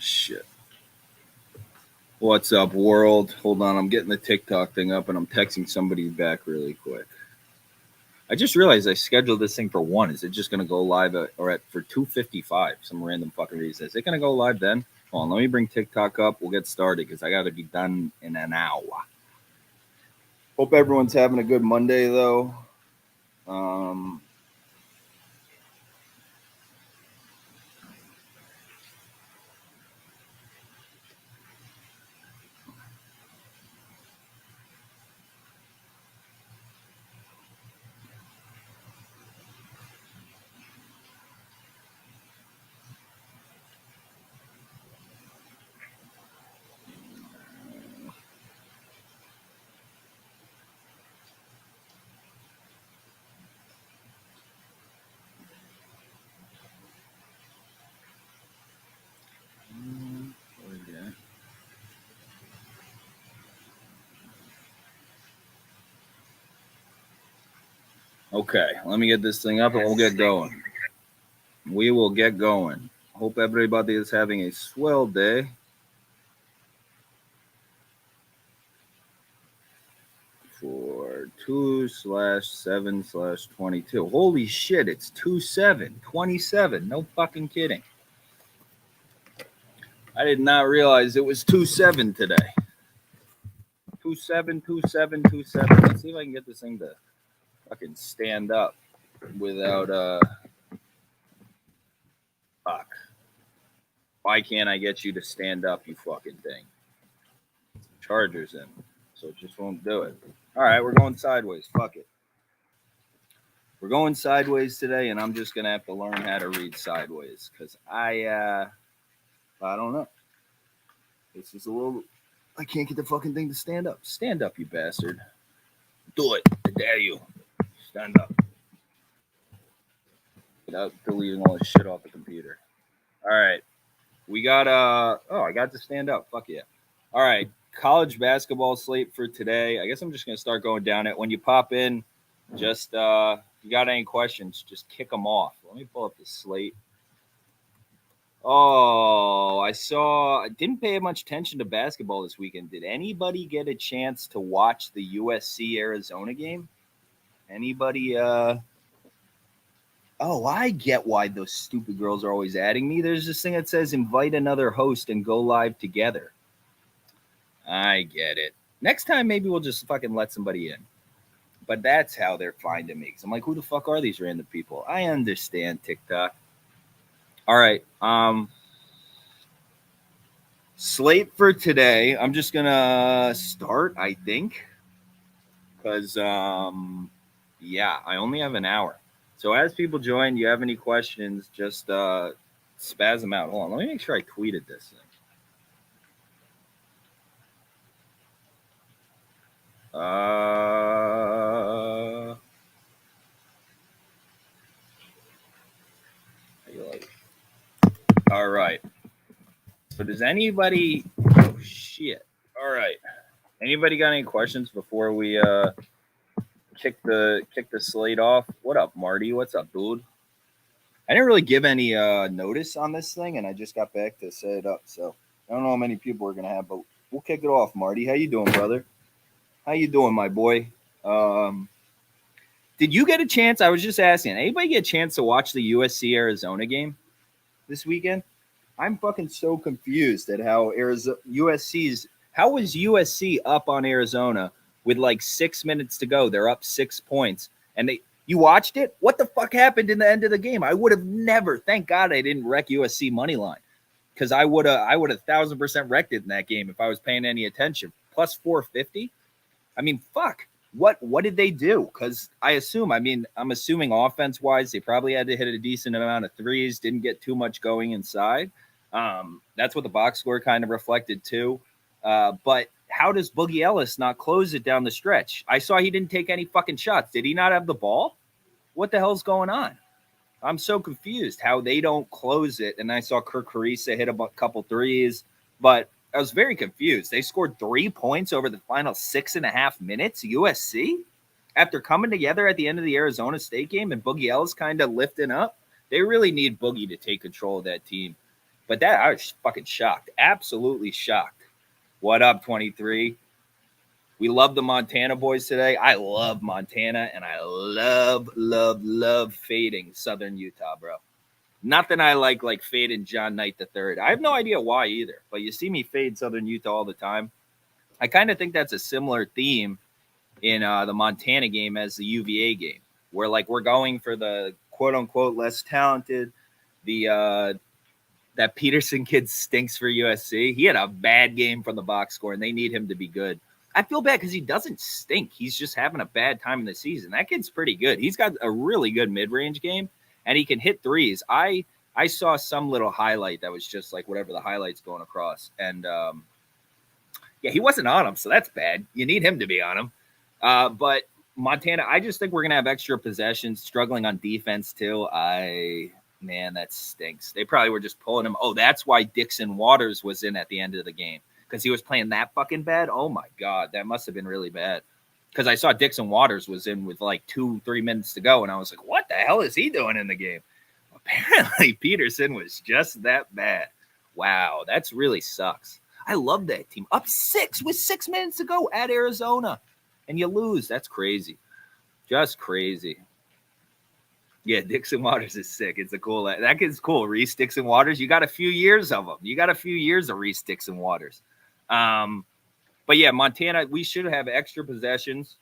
Shit. What's up, world? Hold on, I'm getting the TikTok thing up and I'm texting somebody back really quick. I just realized I scheduled this thing for 1. Is it just going to go live for 2:55? Some random fucking reason. Is it going to go live then? Hold on, let me bring TikTok up. We'll get started because I got to be done in an hour. Hope everyone's having a good Monday, though. Okay, let me get this thing up and we'll get going. We will get going. Hope everybody is having a swell day. For 2/7/22. Holy shit, it's 2/7/27. No fucking kidding. I did not realize it was 2/7 today. 2/7/27/27. Let's see if I can get this thing to fucking stand up without fuck. Why can't I get you to stand up, you fucking thing? Charger's in, so it just won't do it. Alright, we're going sideways. Fuck it. We're going sideways today, and I'm just gonna have to learn how to read sideways because I don't know. This is a little. I can't get the fucking thing to stand up. Stand up, you bastard. Do it. I dare you. Stand up. Without deleting all this shit off the computer. All right. We got I got to stand up. Fuck yeah. All right. College basketball slate for today. I guess I'm just gonna start going down it. When you pop in, just if you got any questions, just kick them off. Let me pull up the slate. Oh, I didn't pay much attention to basketball this weekend. Did anybody get a chance to watch the USC Arizona game? Anybody? Oh, I get why those stupid girls are always adding me. There's this thing that says invite another host and go live together. I get it. Next time, maybe we'll just fucking let somebody in. But that's how they're finding me. I'm like, who the fuck are these random people? I understand TikTok. All right. Slate for today. I'm just gonna start, I think, because yeah, I only have an hour. So as people join, you have any questions, just spaz them out. Hold on, let me make sure I tweeted this thing. All right. So does anybody? Oh shit! All right. Anybody got any questions before we kick the slate off? What up, Marty? What's up, dude? I didn't really give any notice on this thing, and I just got back to set it up. So I don't know how many people we're gonna have, but we'll kick it off. Marty, how you doing, brother? How you doing, my boy? Did you get a chance? I was just asking. Anybody get a chance to watch the USC Arizona game this weekend? I'm fucking so confused at how USC's. How was USC up on Arizona with like 6 minutes to go? They're up 6 points, and you watched it. What the fuck happened in the end of the game? I would have never. Thank God I didn't wreck USC money line, because I would have 1,000% wrecked it in that game if I was paying any attention. Plus 450. I mean, fuck. What did they do? Because I'm assuming offense wise, they probably had to hit a decent amount of threes. Didn't get too much going inside. That's what the box score kind of reflected too. But how does Boogie Ellis not close it down the stretch? I saw he didn't take any fucking shots. Did he not have the ball? What the hell's going on? I'm so confused how they don't close it. And I saw Kirk Carissa hit a couple threes, but I was very confused. They scored 3 points over the final 6.5 minutes. USC, after coming together at the end of the Arizona State game and Boogie Ellis kind of lifting up, they really need Boogie to take control of that team. But that, I was fucking shocked. Absolutely shocked. What up, 23? We love the Montana boys today. I love Montana, and I love fading Southern Utah, bro. Nothing I like fading John Knight III. I have no idea why either, but you see me fade Southern Utah all the time. I kind of think that's a similar theme in the Montana game as the UVA game, where like we're going for the quote unquote less talented, the that Peterson kid stinks for USC. He had a bad game from the box score, and they need him to be good. I feel bad because he doesn't stink. He's just having a bad time in the season. That kid's pretty good. He's got a really good mid-range game, and he can hit threes. I saw some little highlight that was just like whatever the highlight's going across. And, yeah, he wasn't on him, so that's bad. You need him to be on him. But Montana, I just think we're going to have extra possessions, struggling on defense too. Man, that stinks. They probably were just pulling him. Oh, that's why Dixon Waters was in at the end of the game, because he was playing that fucking bad. Oh, my God. That must have been really bad, because I saw Dixon Waters was in with like 2-3 minutes to go, and I was like, what the hell is he doing in the game? Apparently, Peterson was just that bad. Wow, that's really sucks. I love that team. Up 6 with 6 minutes to go at Arizona, and you lose. That's crazy. Just crazy. Yeah, Dixon Waters is sick. It's a cool – that kid's cool. Reese Dixon Waters, you got a few years of him. You got a few years of Reese Dixon Waters. But, yeah, Montana, we should have extra possessions.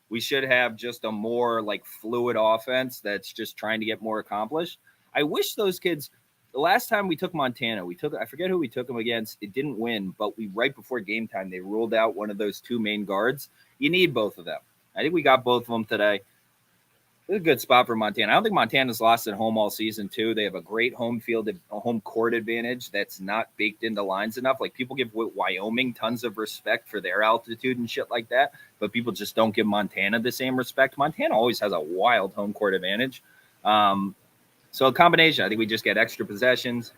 We should have just a more, like, fluid offense that's just trying to get more accomplished. I wish those kids – the last time we took Montana, I forget who we took them against. It didn't win, but right before game time, they ruled out one of those two main guards. You need both of them. I think we got both of them today. It's a good spot for Montana. I don't think Montana's lost at home all season, too. They have a great home court advantage that's not baked into lines enough. Like, people give Wyoming tons of respect for their altitude and shit like that, but people just don't give Montana the same respect. Montana always has a wild home court advantage. So a combination. I think we just get extra possessions.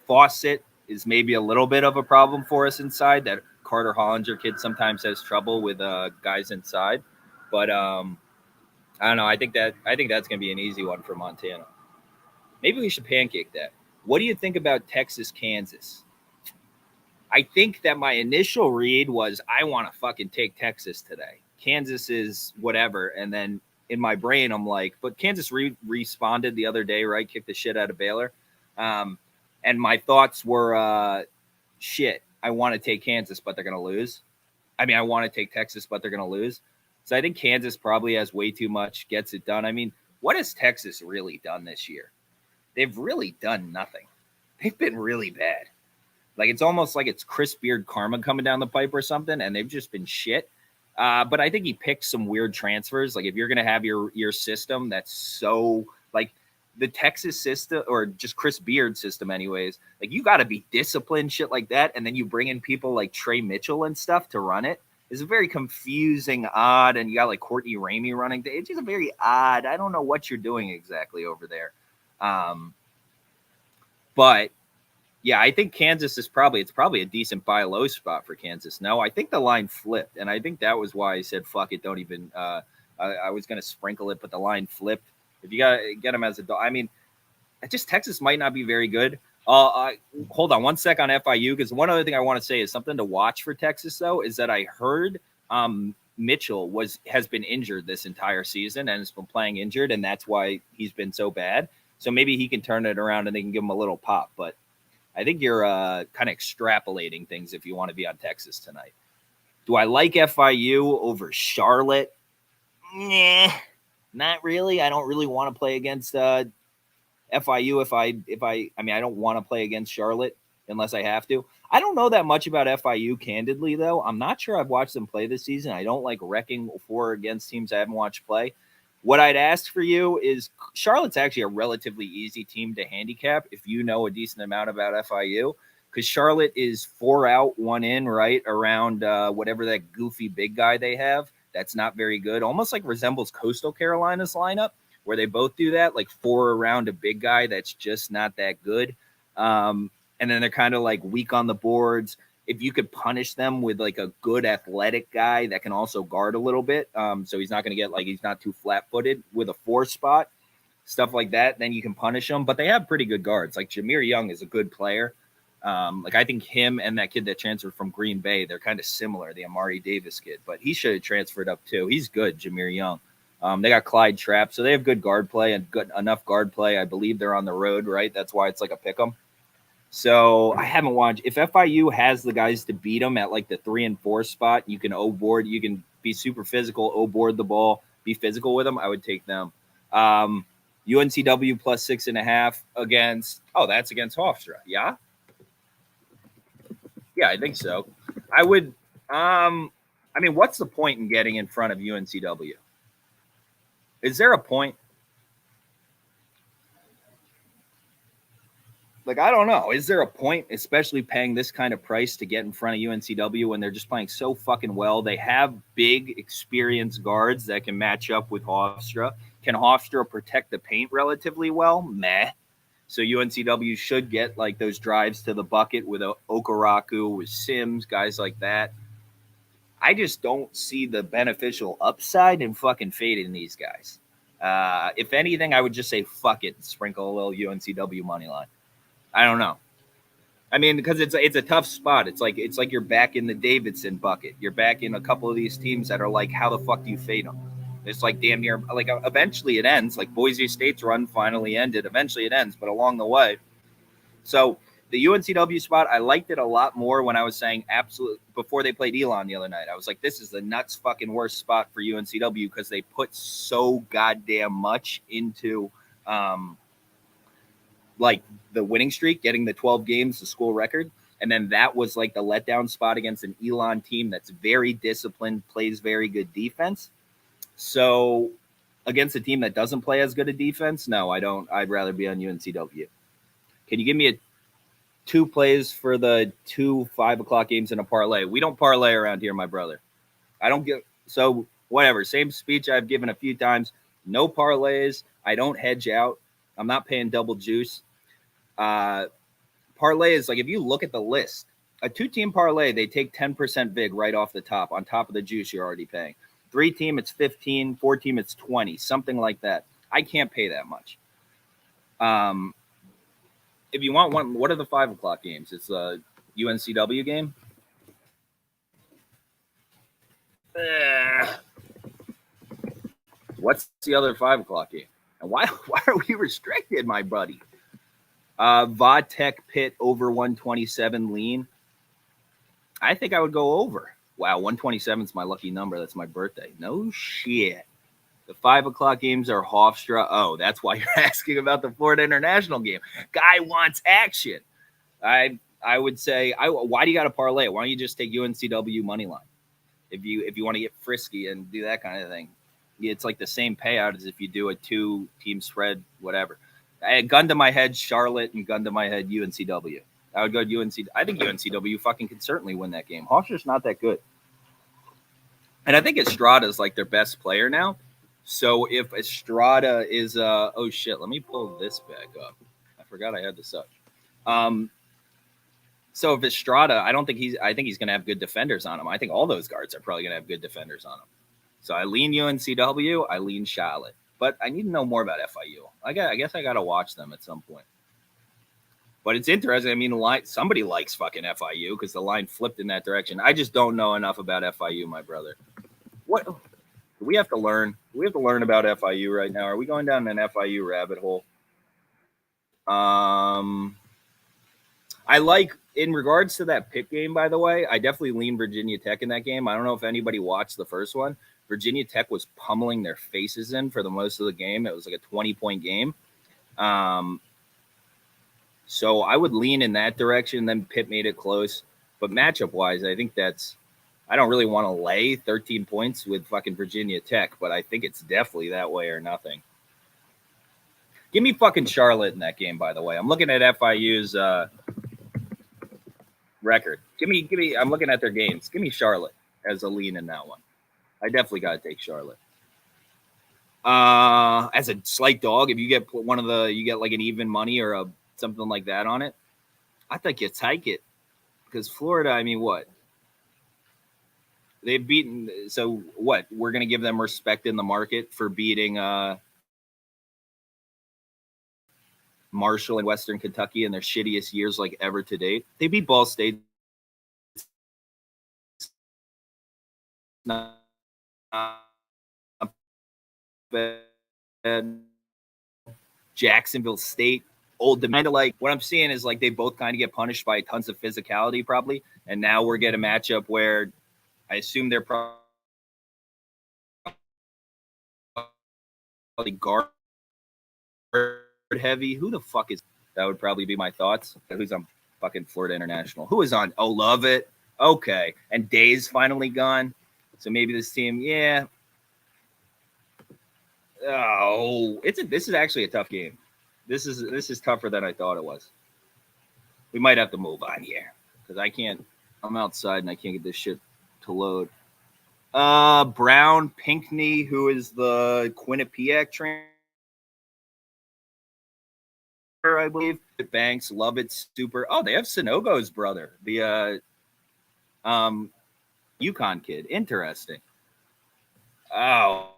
Fawcett is maybe a little bit of a problem for us inside. That Carter Hollinger kid sometimes has trouble with guys inside. But I don't know. I think that's going to be an easy one for Montana. Maybe we should pancake that. What do you think about Texas, Kansas? I think that my initial read was I want to fucking take Texas today. Kansas is whatever. And then in my brain, I'm like, but Kansas responded the other day, right? Kicked the shit out of Baylor. And my thoughts were, shit, I want to take Kansas, but they're going to lose. I mean, I want to take Texas, but they're going to lose. So I think Kansas probably has way too much, gets it done. I mean, what has Texas really done this year? They've really done nothing. They've been really bad. Like, it's almost like it's Chris Beard karma coming down the pipe or something, and they've just been shit. But I think he picked some weird transfers. Like, if you're going to have your system that's so, like, the Texas system, or just Chris Beard system anyways, like, you got to be disciplined, shit like that, and then you bring in people like Trey Mitchell and stuff to run it. It's a very confusing, odd, and you got like Courtney Ramey running. It's just a very odd. I don't know what you're doing exactly over there. But yeah, I think Kansas is probably a decent buy low spot for Kansas. No, I think the line flipped, and I think that was why I said fuck it. Don't even. I was going to sprinkle it, but the line flipped. If you got to get them as a, I mean, just Texas might not be very good. Hold on one sec on FIU, because one other thing I want to say is something to watch for Texas, though, is that I heard Mitchell has been injured this entire season and has been playing injured, and that's why he's been so bad. So maybe he can turn it around and they can give him a little pop. But I think you're kind of extrapolating things if you want to be on Texas tonight. Do I like FIU over Charlotte? Nah, not really. I don't really want to play against FIU I mean, I don't want to play against Charlotte unless I have to. I don't know that much about FIU, candidly, though. I'm not sure I've watched them play this season. I don't like wrecking for or against teams I haven't watched play. What I'd ask for you is Charlotte's actually a relatively easy team to handicap if you know a decent amount about FIU, because Charlotte is 4 out, 1 in, right, around whatever that goofy big guy they have that's not very good, almost like resembles Coastal Carolina's lineup, where they both do that, like 4 around a big guy that's just not that good. And then they're kind of like weak on the boards. If you could punish them with like a good athletic guy that can also guard a little bit, so he's not going to get like, he's not too flat-footed with a 4 spot, stuff like that, then you can punish them. But they have pretty good guards. Like Jameer Young is a good player. Like I think him and that kid that transferred from Green Bay, they're kind of similar. The Amari Davis kid, but he should have transferred up too. He's good, Jameer Young. They got Clyde Trapp, so they have good guard play and good enough guard play. I believe they're on the road, right? That's why it's like a pick 'em. So I haven't watched. If FIU has the guys to beat them at like the 3 and 4 spot, you can O-board, you can be super physical, O-board the ball, be physical with them. I would take them. UNCW plus 6.5 against. Oh, that's against Hofstra. Yeah, yeah, I think so. I would. I mean, what's the point in getting in front of UNCW? Is there a point? Like, I don't know. Is there a point, especially paying this kind of price to get in front of UNCW when they're just playing so fucking well? They have big, experienced guards that can match up with Hofstra. Can Hofstra protect the paint relatively well? Meh. So UNCW should get like those drives to the bucket with Okaraku, with Sims, guys like that. I just don't see the beneficial upside in fucking fading these guys. If anything, I would just say fuck it, sprinkle a little UNCW money line. I don't know. I mean, because it's a tough spot. It's like you're back in the Davidson bucket. You're back in a couple of these teams that are like, how the fuck do you fade them? It's like damn near like eventually it ends. Like Boise State's run finally ended. Eventually it ends, but along the way. So the UNCW spot, I liked it a lot more when I was saying absolute before they played Elon the other night. I was like, this is the nuts fucking worst spot for UNCW because they put so goddamn much into like the winning streak, getting the 12 games, the school record. And then that was like the letdown spot against an Elon team that's very disciplined, plays very good defense. So against a team that doesn't play as good a defense, no, I don't. I'd rather be on UNCW. Can you give me 2 plays for the 2 5 o'clock games in a parlay? We don't parlay around here, my brother. I don't give. So whatever. Same speech I've given a few times. No parlays. I don't hedge out. I'm not paying double juice. Parlay is like if you look at the list, a 2-team parlay, they take 10% vig right off the top, on top of the juice you're already paying. 3-team, it's 15. 4-team, it's 20, something like that. I can't pay that much. If you want one, what are the 5 o'clock games? It's a UNCW game. What's the other 5 o'clock game? And why are we restricted, my buddy? Vodtech Pitt over 127 lean. I think I would go over. Wow, 127 is my lucky number. That's my birthday. No shit. The 5 o'clock games are Hofstra. Oh, that's why you're asking about the Florida International game. Guy wants action. I would say, why do you got to parlay? Why don't you just take UNCW money line? If you want to get frisky and do that kind of thing, it's like the same payout as if you do a 2-team spread, whatever. Gun to my head, Charlotte, and gun to my head, UNCW. I would go to UNC. I think UNCW fucking can certainly win that game. Hofstra's not that good. And I think Estrada's like their best player now. So if Estrada is oh shit, let me pull this back up. I forgot I had this up. So if Estrada, I think he's gonna have good defenders on him. I think all those guards are probably gonna have good defenders on him. So I lean UNCW, I lean Charlotte. But I need to know more about FIU. I guess I gotta watch them at some point. But it's interesting. I mean, somebody likes fucking FIU because the line flipped in that direction. I just don't know enough about FIU, my brother. What do we have to learn? Do we have to learn about FIU right now? Are we going down an FIU rabbit hole? I like, in regards to that Pitt game, by the way, I definitely lean Virginia Tech in that game. I don't know if anybody watched the first one. Virginia Tech was pummeling their faces in for the most of the game. It was like a 20-point game. So I would lean in that direction. Then Pitt made it close. But matchup-wise, I think I don't really want to lay 13 points with fucking Virginia Tech, but I think it's definitely that way or nothing. Give me fucking Charlotte in that game, by the way. I'm looking at FIU's record. Give me. I'm looking at their games. Give me Charlotte as a lean in that one. I definitely got to take Charlotte. As a slight dog, if you get you get like an even money or something like that on it, I think you take it because Florida. I mean, what? They've beaten. So what? We're gonna give them respect in the market for beating. Marshall and Western Kentucky in their shittiest years like ever to date. They beat Ball State. Not bad. Jacksonville State, Old Dominion. Kind of like what I'm seeing is like they both kind of get punished by tons of physicality probably, and now we're getting a matchup where I assume they're probably guard heavy. Who the fuck is that? Would probably be my thoughts. Who's on fucking Florida International? Who is on? Oh, love it. Okay, and Day's finally gone, so maybe this team, yeah. Oh, this is actually a tough game. This is tougher than I thought it was. We might have to move on here because I can't. I'm outside and I can't get this shit to load. Brown Pinckney, who is the Quinnipiac transfer, I believe. Banks, Lovett, Super. Oh, they have Sonogo's brother, the UConn kid. Interesting. Oh,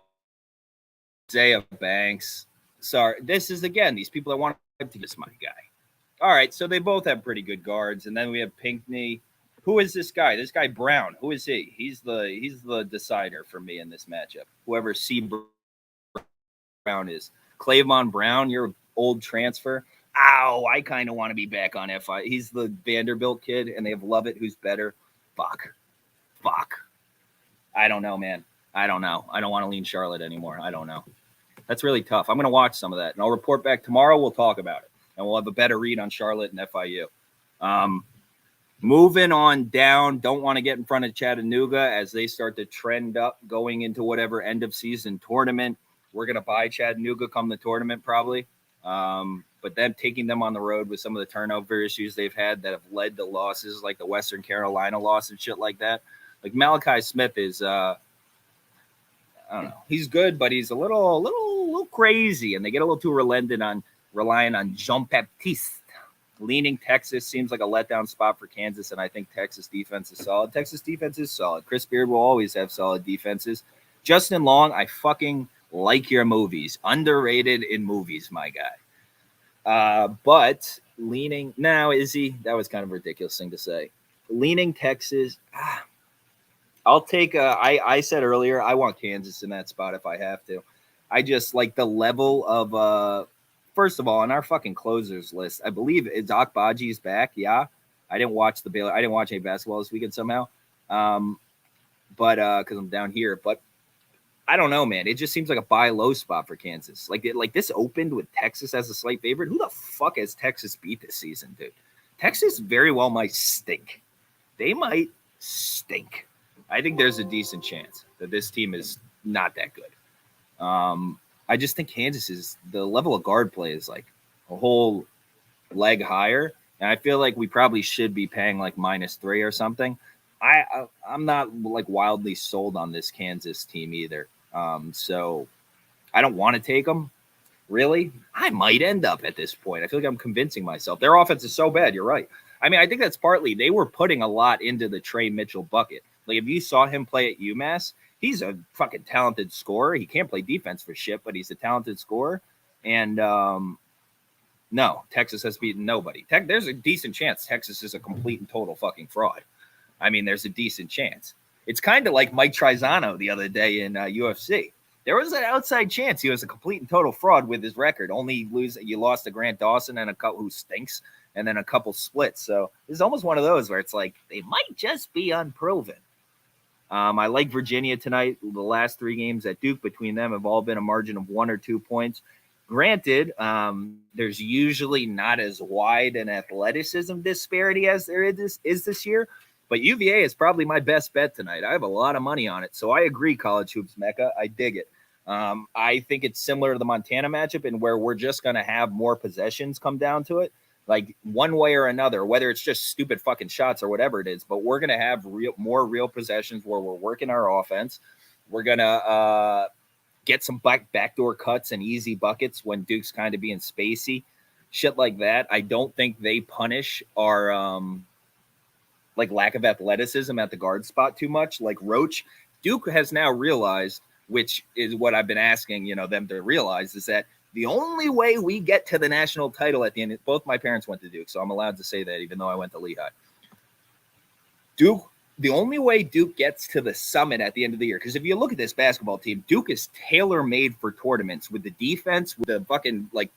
Isaiah Banks. Sorry, this is again these people that want to this my guy. All right, so they both have pretty good guards, and then we have Pinckney. Who is this guy? This guy Brown. Who is he? He's the decider for me in this matchup. Whoever C Brown is. Clavon Brown, your old transfer. Ow, I kind of want to be back on FI. He's the Vanderbilt kid, and they have Lovett, who's better. Fuck. I don't know, man. I don't know. I don't want to lean Charlotte anymore. I don't know. That's really tough. I'm going to watch some of that, and I'll report back tomorrow. We'll talk about it, and we'll have a better read on Charlotte and FIU. Moving on down, don't want to get in front of Chattanooga as they start to trend up going into whatever end-of-season tournament. We're going to buy Chattanooga come the tournament probably, but then taking them on the road with some of the turnover issues they've had that have led to losses like the Western Carolina loss and shit like that. Like Malachi Smith is I don't know. He's good, but he's a little crazy, and they get a little too relying on Jean-Baptiste. Leaning Texas seems like a letdown spot for Kansas, and I think Texas defense is solid. Texas defense is solid. Chris Beard will always have solid defenses. Justin Long, I fucking like your movies. Underrated in movies, my guy. But leaning now, is he? That was kind of a ridiculous thing to say. Leaning Texas. I'll take. I said earlier I want Kansas in that spot if I have to. I just like the level of. First of all, on our fucking closers list, I believe Doc Baji's back. Yeah, I didn't watch the Baylor. I didn't watch any basketball this weekend somehow, but because I'm down here. But I don't know, man. It just seems like a buy low spot for Kansas. Like this opened with Texas as a slight favorite. Who the fuck has Texas beat this season, dude? Texas very well might stink. They might stink. I think there's a decent chance that this team is not that good. I just think Kansas is the level of guard play is like a whole leg higher. And I feel like we probably should be paying like -3 or something. I'm not like wildly sold on this Kansas team either. So I don't want to take them. Really? I might end up at this point. I feel like I'm convincing myself. Their offense is so bad. You're right. I mean, I think that's partly they were putting a lot into the Trey Mitchell bucket. Like if you saw him play at UMass, he's a fucking talented scorer. He can't play defense for shit, but he's a talented scorer. And no, Texas has beaten nobody. There's a decent chance Texas is a complete and total fucking fraud. I mean, there's a decent chance. It's kind of like Mike Trizano the other day in UFC. There was an outside chance he was a complete and total fraud with his record. You lost to Grant Dawson and a couple who stinks, and then a couple splits. So it's almost one of those where it's like they might just be unproven. I like Virginia tonight. The last 3 games at Duke between them have all been a margin of 1 or 2 points. Granted, there's usually not as wide an athleticism disparity as there is this year, but UVA is probably my best bet tonight. I have a lot of money on it, so I agree, College Hoops Mecca. I dig it. I think it's similar to the Montana matchup in where we're just going to have more possessions come down to it. Like one way or another, whether it's just stupid fucking shots or whatever it is, but we're going to have more real possessions where we're working our offense. We're going to get some backdoor cuts and easy buckets when Duke's kind of being spacey, shit like that. I don't think they punish our like lack of athleticism at the guard spot too much. Like Roach, Duke has now realized, which is what I've been asking, them to realize, is that The only way we get to the national title at the end, both my parents went to Duke, so I'm allowed to say that even though I went to Lehigh. Duke, the only way Duke gets to the summit at the end of the year, because if you look at this basketball team, Duke is tailor-made for tournaments with the defense, with the fucking like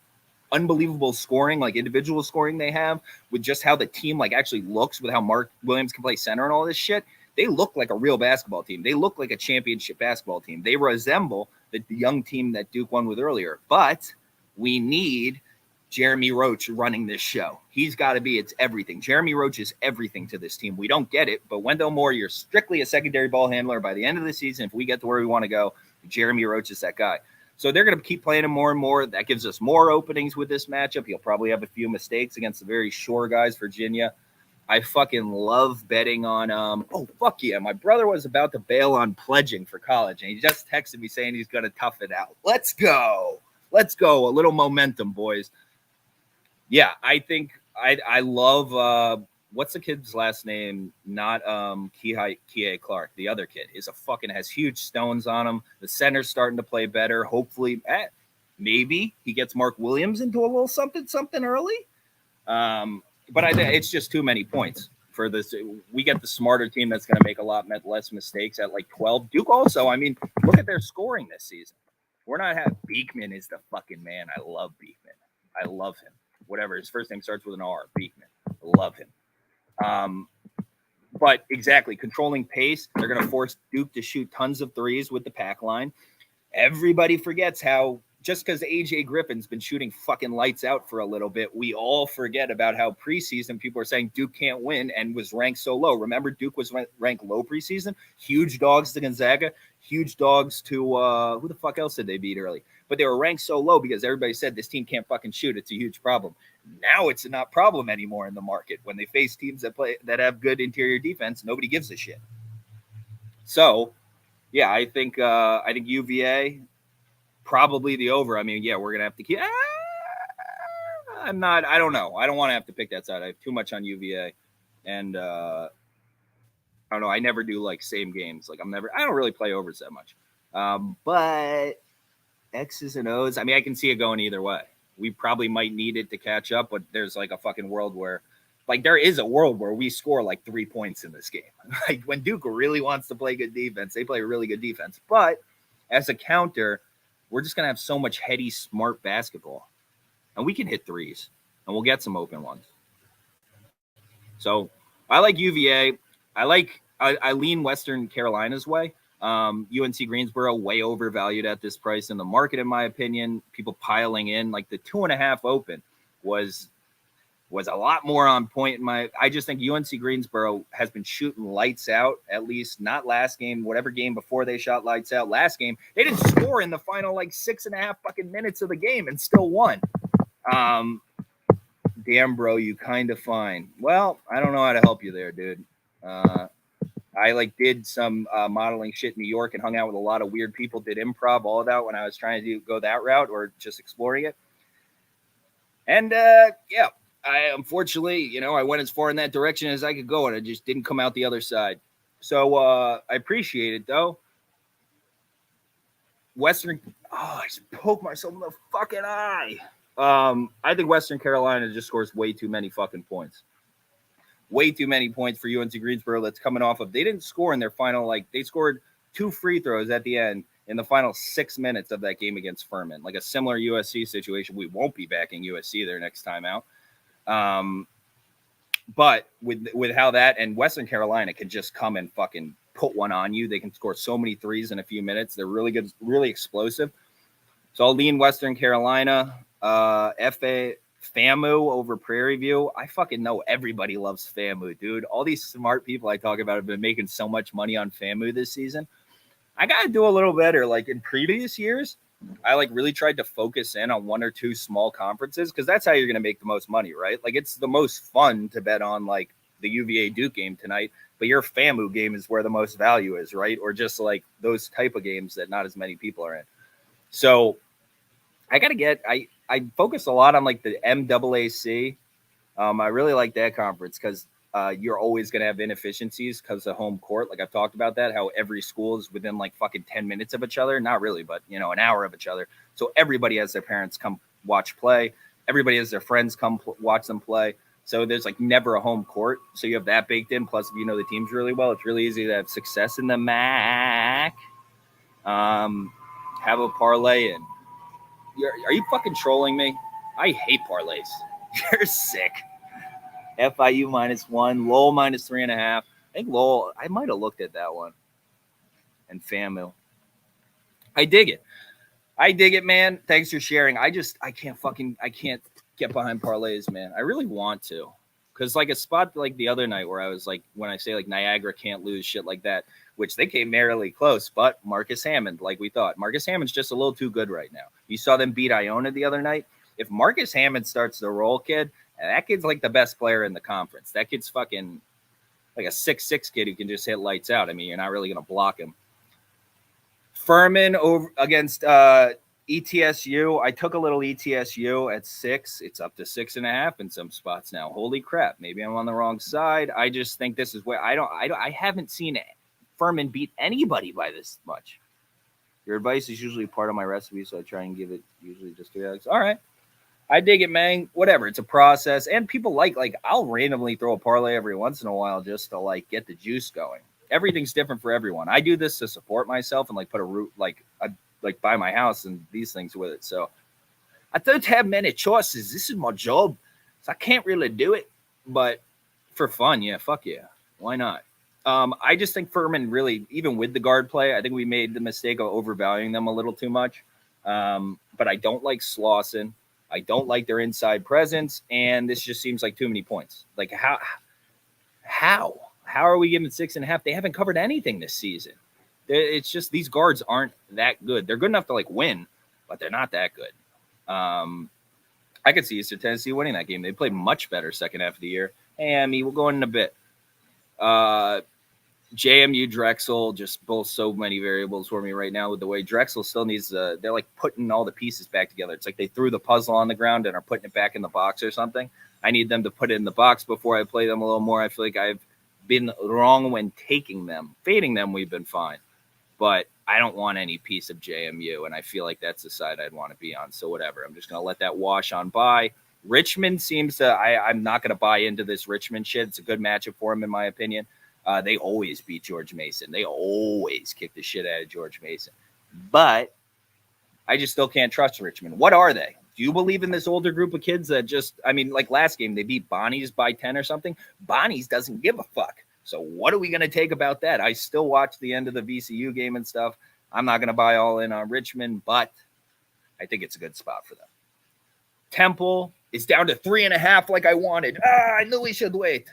unbelievable scoring, like individual scoring they have, with just how the team like actually looks, with how Mark Williams can play center and all this shit. They look like a real basketball team. They look like a championship basketball team. They resemble the young team that Duke won with earlier. But we need Jeremy Roach running this show. He's got to be, it's everything. Jeremy Roach is everything to this team. We don't get it, but Wendell Moore, you're strictly a secondary ball handler. By the end of the season, if we get to where we want to go, Jeremy Roach is that guy. So they're going to keep playing him more and more. That gives us more openings with this matchup. He'll probably have a few mistakes against the very sure guys, Virginia. I fucking love betting on oh fuck yeah. My brother was about to bail on pledging for college, and he just texted me saying he's gonna tough it out. Let's go. Let's go. A little momentum, boys. Yeah, I think I love what's the kid's last name? Not Kihei Clark. The other kid is has huge stones on him. The center's starting to play better. Hopefully, maybe he gets Mark Williams into a little something early. But it's just too many points for this. We get the smarter team that's going to make a lot less mistakes at like 12. Duke also, I mean, look at their scoring this season. We're not having Beekman is the fucking man. I love Beekman. I love him. Whatever. His first name starts with an R. Beekman. I love him. But exactly, controlling pace. They're going to force Duke to shoot tons of threes with the pack line. Everybody forgets how just because AJ Griffin's been shooting fucking lights out for a little bit, we all forget about how preseason people are saying Duke can't win and was ranked so low. Remember, Duke was ranked low preseason? Huge dogs to Gonzaga, huge dogs to who the fuck else did they beat early? But they were ranked so low because everybody said this team can't fucking shoot. It's a huge problem. Now it's not a problem anymore in the market. When they face teams that have good interior defense, nobody gives a shit. So, yeah, I think UVA. Probably the over. I mean, yeah, we're going to have to keep. I don't know. I don't want to have to pick that side. I have too much on UVA. And I don't know. I never do like same games. Like I don't really play overs that much. But X's and O's, I mean, I can see it going either way. We probably might need it to catch up, but there's like a fucking world where, like, there is a world where we score like 3 points in this game. Like when Duke really wants to play good defense, they play really good defense. But as a counter, we're just going to have so much heady, smart basketball. And we can hit threes. And we'll get some open ones. So I like UVA. I lean Western Carolina's way. UNC Greensboro, way overvalued at this price in the market, in my opinion. People piling in. Like the 2.5 open was a lot more on point. I just think UNC Greensboro has been shooting lights out, at least not last game, whatever game before they shot lights out. Last game, they didn't score in the final like 6.5 fucking minutes of the game and still won. Damn, bro, you kind of fine. Well, I don't know how to help you there, dude. I like did some modeling shit in New York and hung out with a lot of weird people, did improv, all of that when I was trying to go that route or just exploring it. And yeah. I unfortunately, I went as far in that direction as I could go, and I just didn't come out the other side. So I appreciate it, though. I just poked myself in the fucking eye. I think Western Carolina just scores way too many fucking points. Way too many points for UNC Greensboro that's coming off of. They didn't score in their final, they scored 2 free throws at the end in the final 6 minutes of that game against Furman. Like a similar USC situation. We won't be backing USC their next time out. But with how that and Western Carolina can just come and fucking put one on you. They can score so many threes in a few minutes. They're really good, really explosive. So I'll lean Western Carolina. FAMU over Prairie View. I fucking know everybody loves FAMU, dude. All these smart people I talk about have been making so much money on FAMU this season. I got to do a little better. Like in previous years, I really tried to focus in on 1 or 2 small conferences because that's how you're going to make the most money, right? Like it's the most fun to bet on like the UVA Duke game tonight, but your FAMU game is where the most value is, right? Or just like those type of games that not as many people are in. So I got to I focus a lot on like the MAAC. I really like that conference because you're always going to have inefficiencies because of home court. Like I've talked about that, how every school is within like fucking 10 minutes of each other. Not really, but an hour of each other. So everybody has their parents come watch play. Everybody has their friends come watch them play. So there's like never a home court. So you have that baked in. Plus, if you know the teams really well, it's really easy to have success in the MAC. Have a parlay in. Are you fucking trolling me? I hate parlays. You're sick. FIU -1, Lowell -3.5. I think Lowell, I might have looked at that one. And FAMU. I dig it, man. Thanks for sharing. I can't get behind parlays, man. I really want to. Because like a spot like the other night where I was like, when I say like Niagara can't lose, shit like that, which they came narrowly close, but Marcus Hammond, like we thought. Marcus Hammond's just a little too good right now. You saw them beat Iona the other night. If Marcus Hammond starts to roll, kid, and that kid's like the best player in the conference. That kid's fucking like a 6'6" kid who can just hit lights out. I mean, you're not really going to block him. Furman over against ETSU. I took a little ETSU at 6. It's up to 6.5 in some spots now. Holy crap. Maybe I'm on the wrong side. I just think this is where I haven't seen Furman beat anybody by this much. Your advice is usually part of my recipe, so I try and give it usually just 3 eggs. All right. I dig it, man. Whatever. It's a process. And people like I'll randomly throw a parlay every once in a while just to like get the juice going. Everything's different for everyone. I do this to support myself and like put a root, like buy my house and these things with it. So I don't have many choices. This is my job. So I can't really do it, but for fun. Yeah. Fuck yeah. Why not? I just think Furman really, even with the guard play, I think we made the mistake of overvaluing them a little too much. But I don't like Slauson. I don't like their inside presence, and this just seems like too many points. Like how are we giving 6.5? They haven't covered anything this season. It's just these guards aren't that good. They're good enough to like win, but they're not that good. I could see Eastern Tennessee winning that game. They played much better second half of the year. And we'll go in a bit. JMU, Drexel, just both so many variables for me right now with the way Drexel still needs they're like putting all the pieces back together. It's like they threw the puzzle on the ground and are putting it back in the box or something. I need them to put it in the box before I play them a little more. I feel like I've been wrong when taking them. Fading them, we've been fine. But I don't want any piece of JMU, and I feel like that's the side I'd want to be on. So whatever. I'm just going to let that wash on by. Richmond seems to I'm not going to buy into this Richmond shit. It's a good matchup for them, in my opinion. They always beat George Mason. They always kick the shit out of George Mason. But I just still can't trust Richmond. What are they? Do you believe in this older group of kids that like last game, they beat Bonnie's by 10 or something? Bonnie's doesn't give a fuck. So what are we going to take about that? I still watch the end of the VCU game and stuff. I'm not going to buy all in on Richmond, but I think it's a good spot for them. Temple is down to 3.5 like I wanted. I knew we should wait.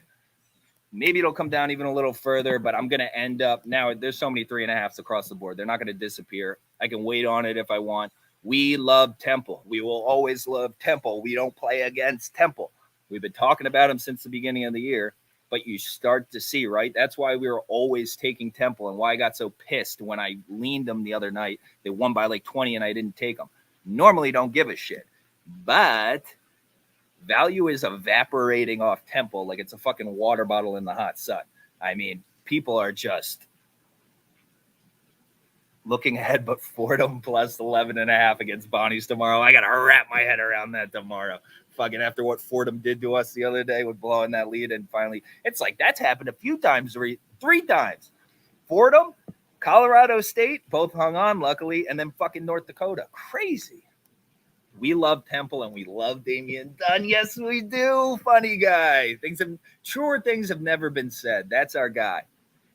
Maybe it'll come down even a little further, but I'm going to end up now. There's so many 3.5s across the board. They're not going to disappear. I can wait on it if I want. We love Temple. We will always love Temple. We don't play against Temple. We've been talking about them since the beginning of the year, but you start to see, right? That's why we were always taking Temple and why I got so pissed when I leaned them the other night. They won by like 20 and I didn't take them. Normally don't give a shit, but value is evaporating off Temple like it's a fucking water bottle in the hot sun. I mean, people are just looking ahead, but Fordham plus 11.5 against Bonnie's tomorrow. I got to wrap my head around that tomorrow. Fucking after what Fordham did to us the other day with blowing that lead. And finally, it's like that's happened a few times, 3 times. Fordham, Colorado State, both hung on, luckily, and then fucking North Dakota. Crazy. We love Temple and we love Damian Dunn. Yes, we do. Funny guy. Truer things have never been said. That's our guy.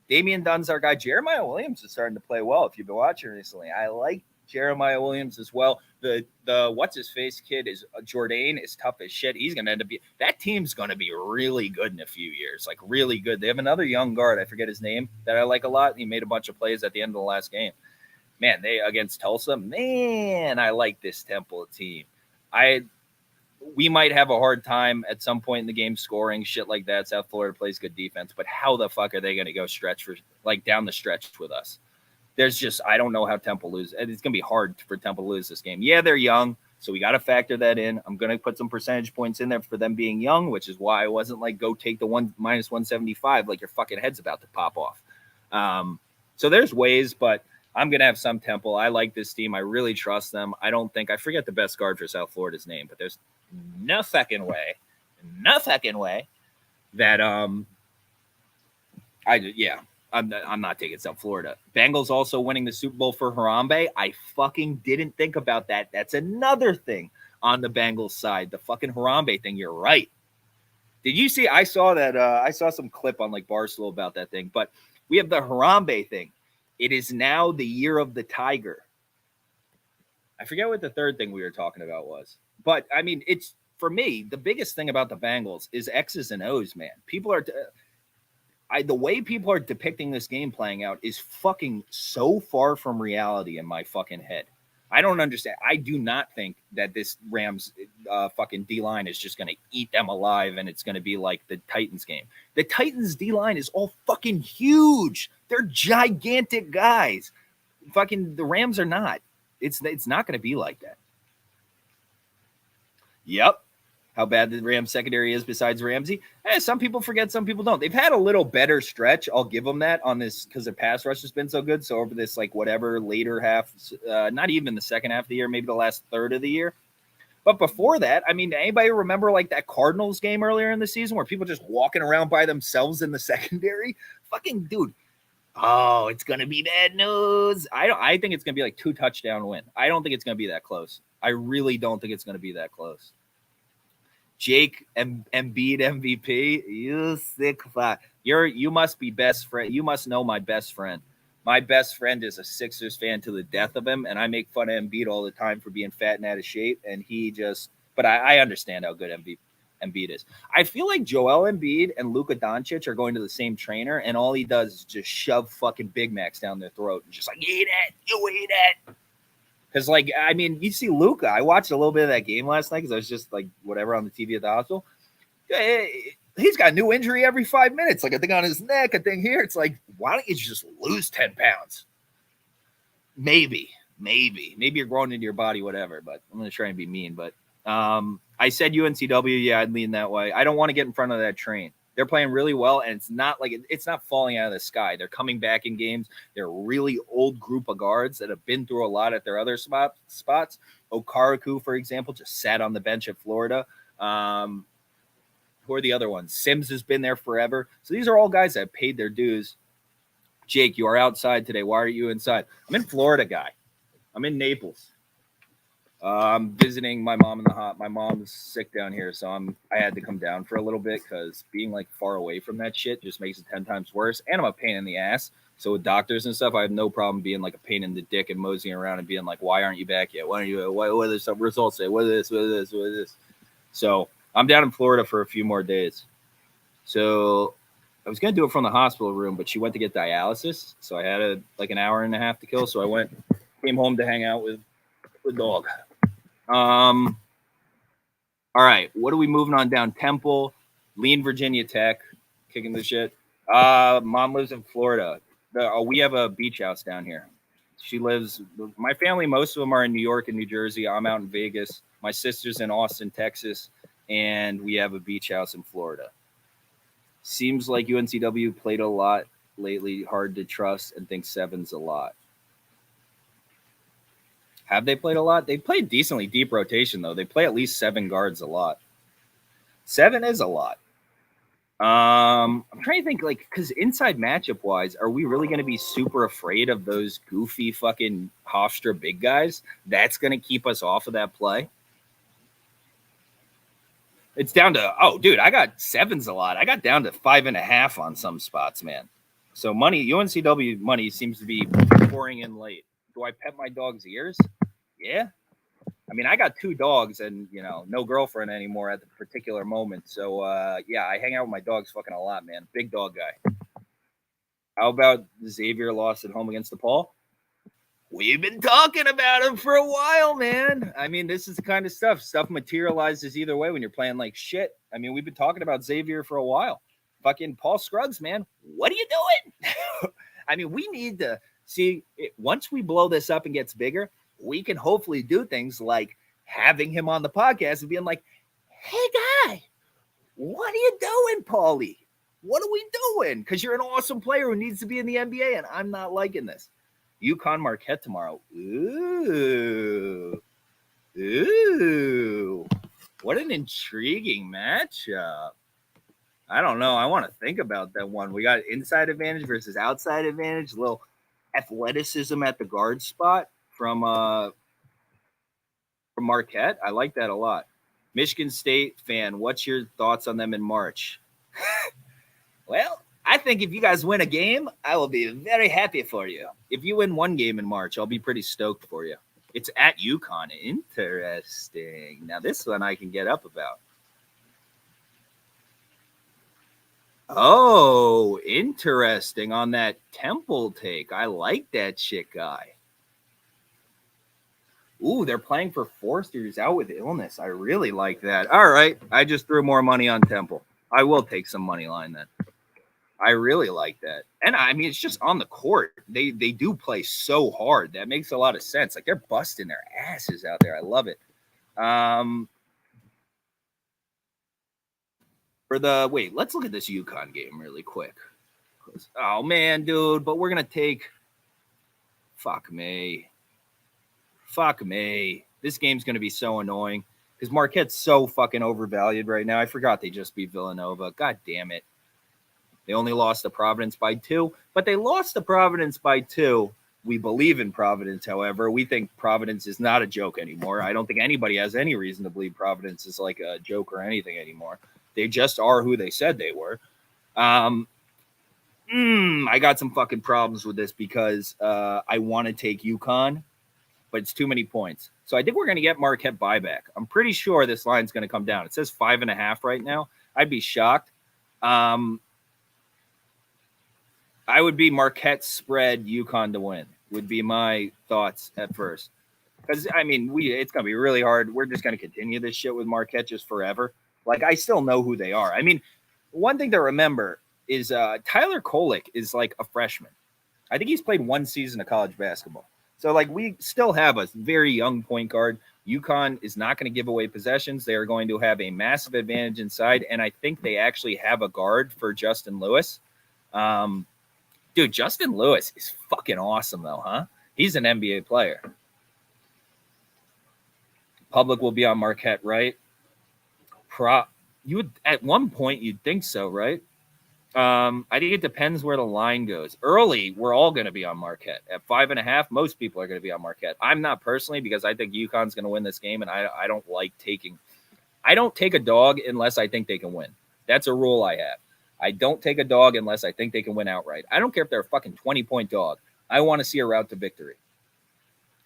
Damian Dunn's our guy. Jeremiah Williams is starting to play well. If you've been watching recently, I like Jeremiah Williams as well. The what's his face kid is Jourdain is tough as shit. He's gonna end up that team's gonna be really good in a few years, like really good. They have another young guard, I forget his name, that I like a lot. He made a bunch of plays at the end of the last game. Man, they against Tulsa. Man, I like this Temple team. We might have a hard time at some point in the game scoring shit like that. South Florida plays good defense, but how the fuck are they going to go stretch for like down the stretch with us? I don't know how Temple lose. It's going to be hard for Temple to lose this game. Yeah, they're young. So we got to factor that in. I'm going to put some percentage points in there for them being young, which is why I wasn't like, go take the minus 175 like your fucking head's about to pop off. So there's ways, but I'm going to have some Temple. I like this team. I really trust them. I forget the best guard for South Florida's name, but there's no fucking way that I'm not taking South Florida. Bengals also winning the Super Bowl for Harambe. I fucking didn't think about that. That's another thing on the Bengals side. The fucking Harambe thing. You're right. Did you see? I saw that. I saw some clip on like Barstool about that thing. But we have the Harambe thing. It is now the year of the tiger. I forget what the third thing we were talking about was. But, I mean, it's, for me, the biggest thing about the Bengals is X's and O's, man. People are... the way people are depicting this game playing out is fucking so far from reality in my fucking head. I don't understand. I do not think that this Rams fucking D-line is just going to eat them alive and it's going to be like the Titans game. The Titans D-line is all fucking huge. They're gigantic guys. Fucking the Rams are not. It's not going to be like that. Yep. How bad the Rams secondary is besides Ramsey. Some people forget, some people don't. They've had a little better stretch. I'll give them that on this because their pass rush has been so good. So over this like whatever later half, not even the second half of the year, maybe the last third of the year. But before that, I mean, anybody remember like that Cardinals game earlier in the season where people just walking around by themselves in the secondary? Fucking dude. Oh, it's going to be bad news. I think it's going to be like 2 touchdown win. I don't think it's going to be that close. I really don't think it's going to be that close. Jake Embiid MVP, you sick fuck. You must be best friend. You must know my best friend. My best friend is a Sixers fan to the death of him, and I make fun of Embiid all the time for being fat and out of shape. And but I understand how good Embiid is. I feel like Joel Embiid and Luka Doncic are going to the same trainer, and all he does is just shove fucking Big Macs down their throat and just like, eat it, you eat it. Because, like, I mean, you see Luka. I watched a little bit of that game last night because I was just, like, whatever on the TV at the hospital. He's got a new injury every 5 minutes. Like, a thing on his neck, a thing here. It's like, why don't you just lose 10 pounds? Maybe you're growing into your body, whatever. But I'm going to try and be mean. But I said UNCW. Yeah, I'd lean that way. I don't want to get in front of that train. They're playing really well, and it's not falling out of the sky. They're coming back in games. They're a really old group of guards that have been through a lot at their other spots. Okaraku, for example, just sat on the bench at Florida. Who are the other ones? Sims has been there forever. So these are all guys that have paid their dues. Jake, you are outside today. Why are you inside? I'm in Florida, guy. I'm in Naples. I'm visiting my mom in the hot. My mom's sick down here, so I had to come down for a little bit because being like far away from that shit just makes it 10 times worse. And I'm a pain in the ass. So with doctors and stuff, I have no problem being like a pain in the dick and moseying around and being like, "Why aren't you back yet? Why aren't you? What are the results say? What is this? So I'm down in Florida for a few more days. So I was gonna do it from the hospital room, but she went to get dialysis, so I had like an hour and a half to kill. So I came home to hang out with dog. All right, what are we moving on down? Temple, Lean, Virginia Tech, kicking the shit. Mom lives in Florida. We have a beach house down here. My family, most of them are in New York and New Jersey. I'm out in Vegas. My sister's in Austin, Texas, and we have a beach house in Florida. Seems like UNCW played a lot lately, hard to trust, and think 7's a lot. Have they played a lot? They played decently deep rotation, though. They play at least 7 guards a lot. 7 is a lot. I'm trying to think, like, because inside matchup-wise, are we really going to be super afraid of those goofy fucking Hofstra big guys? That's going to keep us off of that play? It's down to, I got 7's a lot. I got down to 5.5 on some spots, man. So UNCW money seems to be pouring in late. Do I pet my dog's ears? Yeah. I mean, I got 2 dogs and, no girlfriend anymore at the particular moment. So, I hang out with my dogs fucking a lot, man. Big dog guy. How about Xavier lost at home against DePaul? We've been talking about him for a while, man. I mean, this is the kind of stuff. Stuff materializes either way when you're playing like shit. I mean, we've been talking about Xavier for a while. Fucking Paul Scruggs, man. What are you doing? I mean, we need to see, once we blow this up and gets bigger, we can hopefully do things like having him on the podcast and being like, hey, guy, what are you doing, Paulie? What are we doing? Because you're an awesome player who needs to be in the NBA, and I'm not liking this. UConn Marquette tomorrow. Ooh. What an intriguing matchup. I don't know. I want to think about that one. We got inside advantage versus outside advantage. A little athleticism at the guard spot from Marquette. I like that a lot. Michigan State fan, what's your thoughts on them in March? Well, I think if you guys win a game, I will be very happy for you. If you win one game in March, I'll be pretty stoked for you. It's at UConn. Interesting. Now, this one I can get up about. Oh, interesting on that Temple take. I like that shit guy. Ooh, they're playing for Forster's out with illness. I really like that. All right. I just threw more money on Temple. I will take some money line then. I really like that. And I mean, it's just on the court. They do play so hard. That makes a lot of sense. Like they're busting their asses out there. I love it. Let's look at this UConn game really quick. Oh man, dude, but we're gonna take fuck me. This game's gonna be so annoying because Marquette's so fucking overvalued right now. I forgot they just beat Villanova. God damn it. They only lost to Providence by 2, but they lost to Providence by 2. We believe in Providence, however. We think Providence is not a joke anymore. I don't think anybody has any reason to believe Providence is like a joke or anything anymore. They just are who they said they were. I got some fucking problems with this because I want to take UConn, but it's too many points. So I think we're going to get Marquette buyback. I'm pretty sure this line's going to come down. It says 5.5 right now. I'd be shocked. I would be Marquette spread UConn to win would be my thoughts at first. Because, I mean, it's going to be really hard. We're just going to continue this shit with Marquette just forever. Like, I still know who they are. I mean, one thing to remember is Tyler Kolek is like a freshman. I think he's played one season of college basketball. So, like, we still have a very young point guard. UConn is not going to give away possessions. They are going to have a massive advantage inside, and I think they actually have a guard for Justin Lewis. Dude, Justin Lewis is fucking awesome, though, huh? He's an NBA player. Public will be on Marquette, right? At one point you'd think so, right? I think it depends where the line goes. Early, we're all going to be on Marquette. At 5.5, most people are going to be on Marquette. I'm not personally because I think UConn's going to win this game, and I don't like taking. I don't take a dog unless I think they can win. That's a rule I have. I don't take a dog unless I think they can win outright. I don't care if they're a fucking 20-point dog. I want to see a route to victory.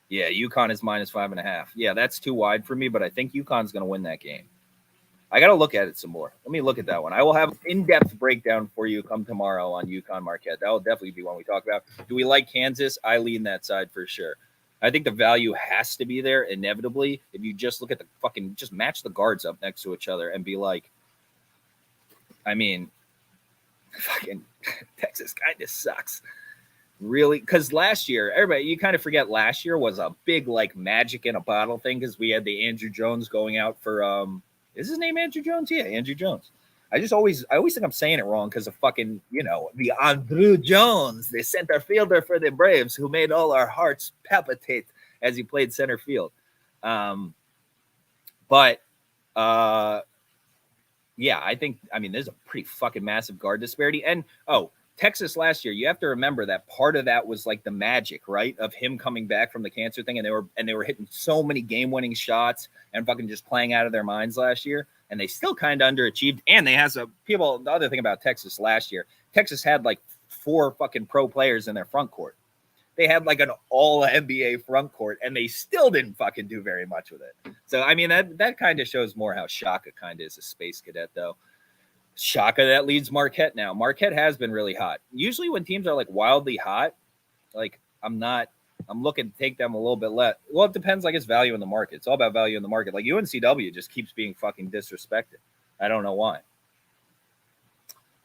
Yeah, UConn is -5.5. Yeah, that's too wide for me, but I think UConn's going to win that game. I got to look at it some more. Let me look at that one. I will have an in-depth breakdown for you come tomorrow on UConn Marquette. That will definitely be one we talk about. Do we like Kansas? I lean that side for sure. I think the value has to be there inevitably. If you just look at just match the guards up next to each other and be like, I mean, fucking Texas kind of sucks. Really? Because last year, everybody, you kind of forget last year was a big, like, magic in a bottle thing because we had the Andrew Jones going out for, is his name Andrew Jones? Yeah, Andrew Jones. I always think I'm saying it wrong because of fucking, the Andrew Jones, the center fielder for the Braves who made all our hearts palpitate as he played center field. Yeah, there's a pretty fucking massive guard disparity. And, Texas last year, you have to remember that part of that was like the magic, right? Of him coming back from the cancer thing. And they were hitting so many game-winning shots and fucking just playing out of their minds last year. And they still kind of underachieved. And the other thing about Texas last year, Texas had like 4 fucking pro players in their front court. They had like an all NBA front court and they still didn't fucking do very much with it. So, I mean, that kind of shows more how Shaka kind of is a space cadet though. Shaka that leads Marquette now. Marquette has been really hot. Usually when teams are like wildly hot, like I'm looking to take them a little bit less. Well, it depends, like it's value in the market. It's all about value in the market. Like UNCW just keeps being fucking disrespected. I don't know why.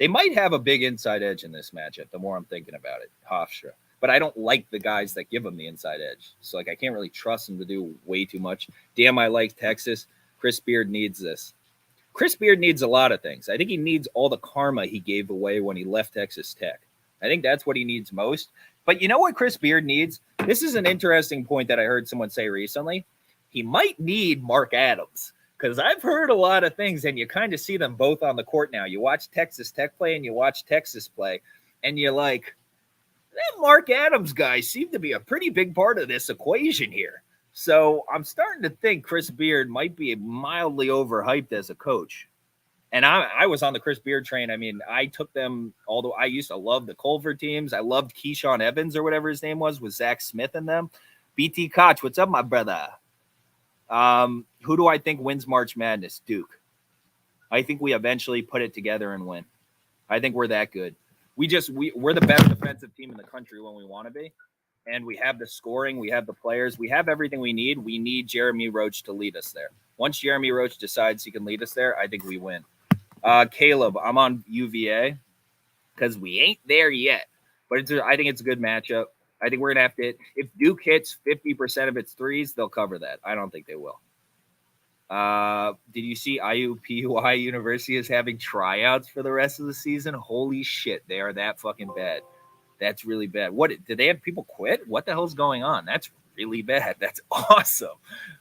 They might have a big inside edge in this matchup, the more I'm thinking about it. Hofstra. but I don't like the guys that give him the inside edge. So like I can't really trust him to do way too much. Damn, I like Texas. Chris Beard needs this. Chris Beard needs a lot of things. I think he needs all the karma he gave away when he left Texas Tech. I think that's what he needs most. But you know what Chris Beard needs? This is an interesting point that I heard someone say recently. He might need Mark Adams, because I've heard a lot of things, and you kind of see them both on the court now. You watch Texas Tech play and you watch Texas play, and you're like, that Mark Adams guy seemed to be a pretty big part of this equation here. So I'm starting to think Chris Beard might be mildly overhyped as a coach. And I was on the Chris Beard train. I mean, I took them, although I used to love the Culver teams. I loved Keyshawn Evans or whatever his name was with Zach Smith in them. BT Koch, what's up, my brother? Who do I think wins March Madness? Duke. I think we eventually put it together and win. I think we're that good. We're the best defensive team in the country when we want to be. And we have the scoring, we have the players, we have everything we need. We need Jeremy Roach to lead us there. Once Jeremy Roach decides he can lead us there, I think we win. Caleb, I'm on UVA because we ain't there yet. But I think it's a good matchup. I think we're going to have to hit. If Duke hits 50% of its threes, they'll cover that. I don't think they will. Did you see IUPUI University is having tryouts for the rest of the season? Holy shit, they are that fucking bad. That's really bad. What did they have people quit? What the hell's going on? That's really bad. That's awesome,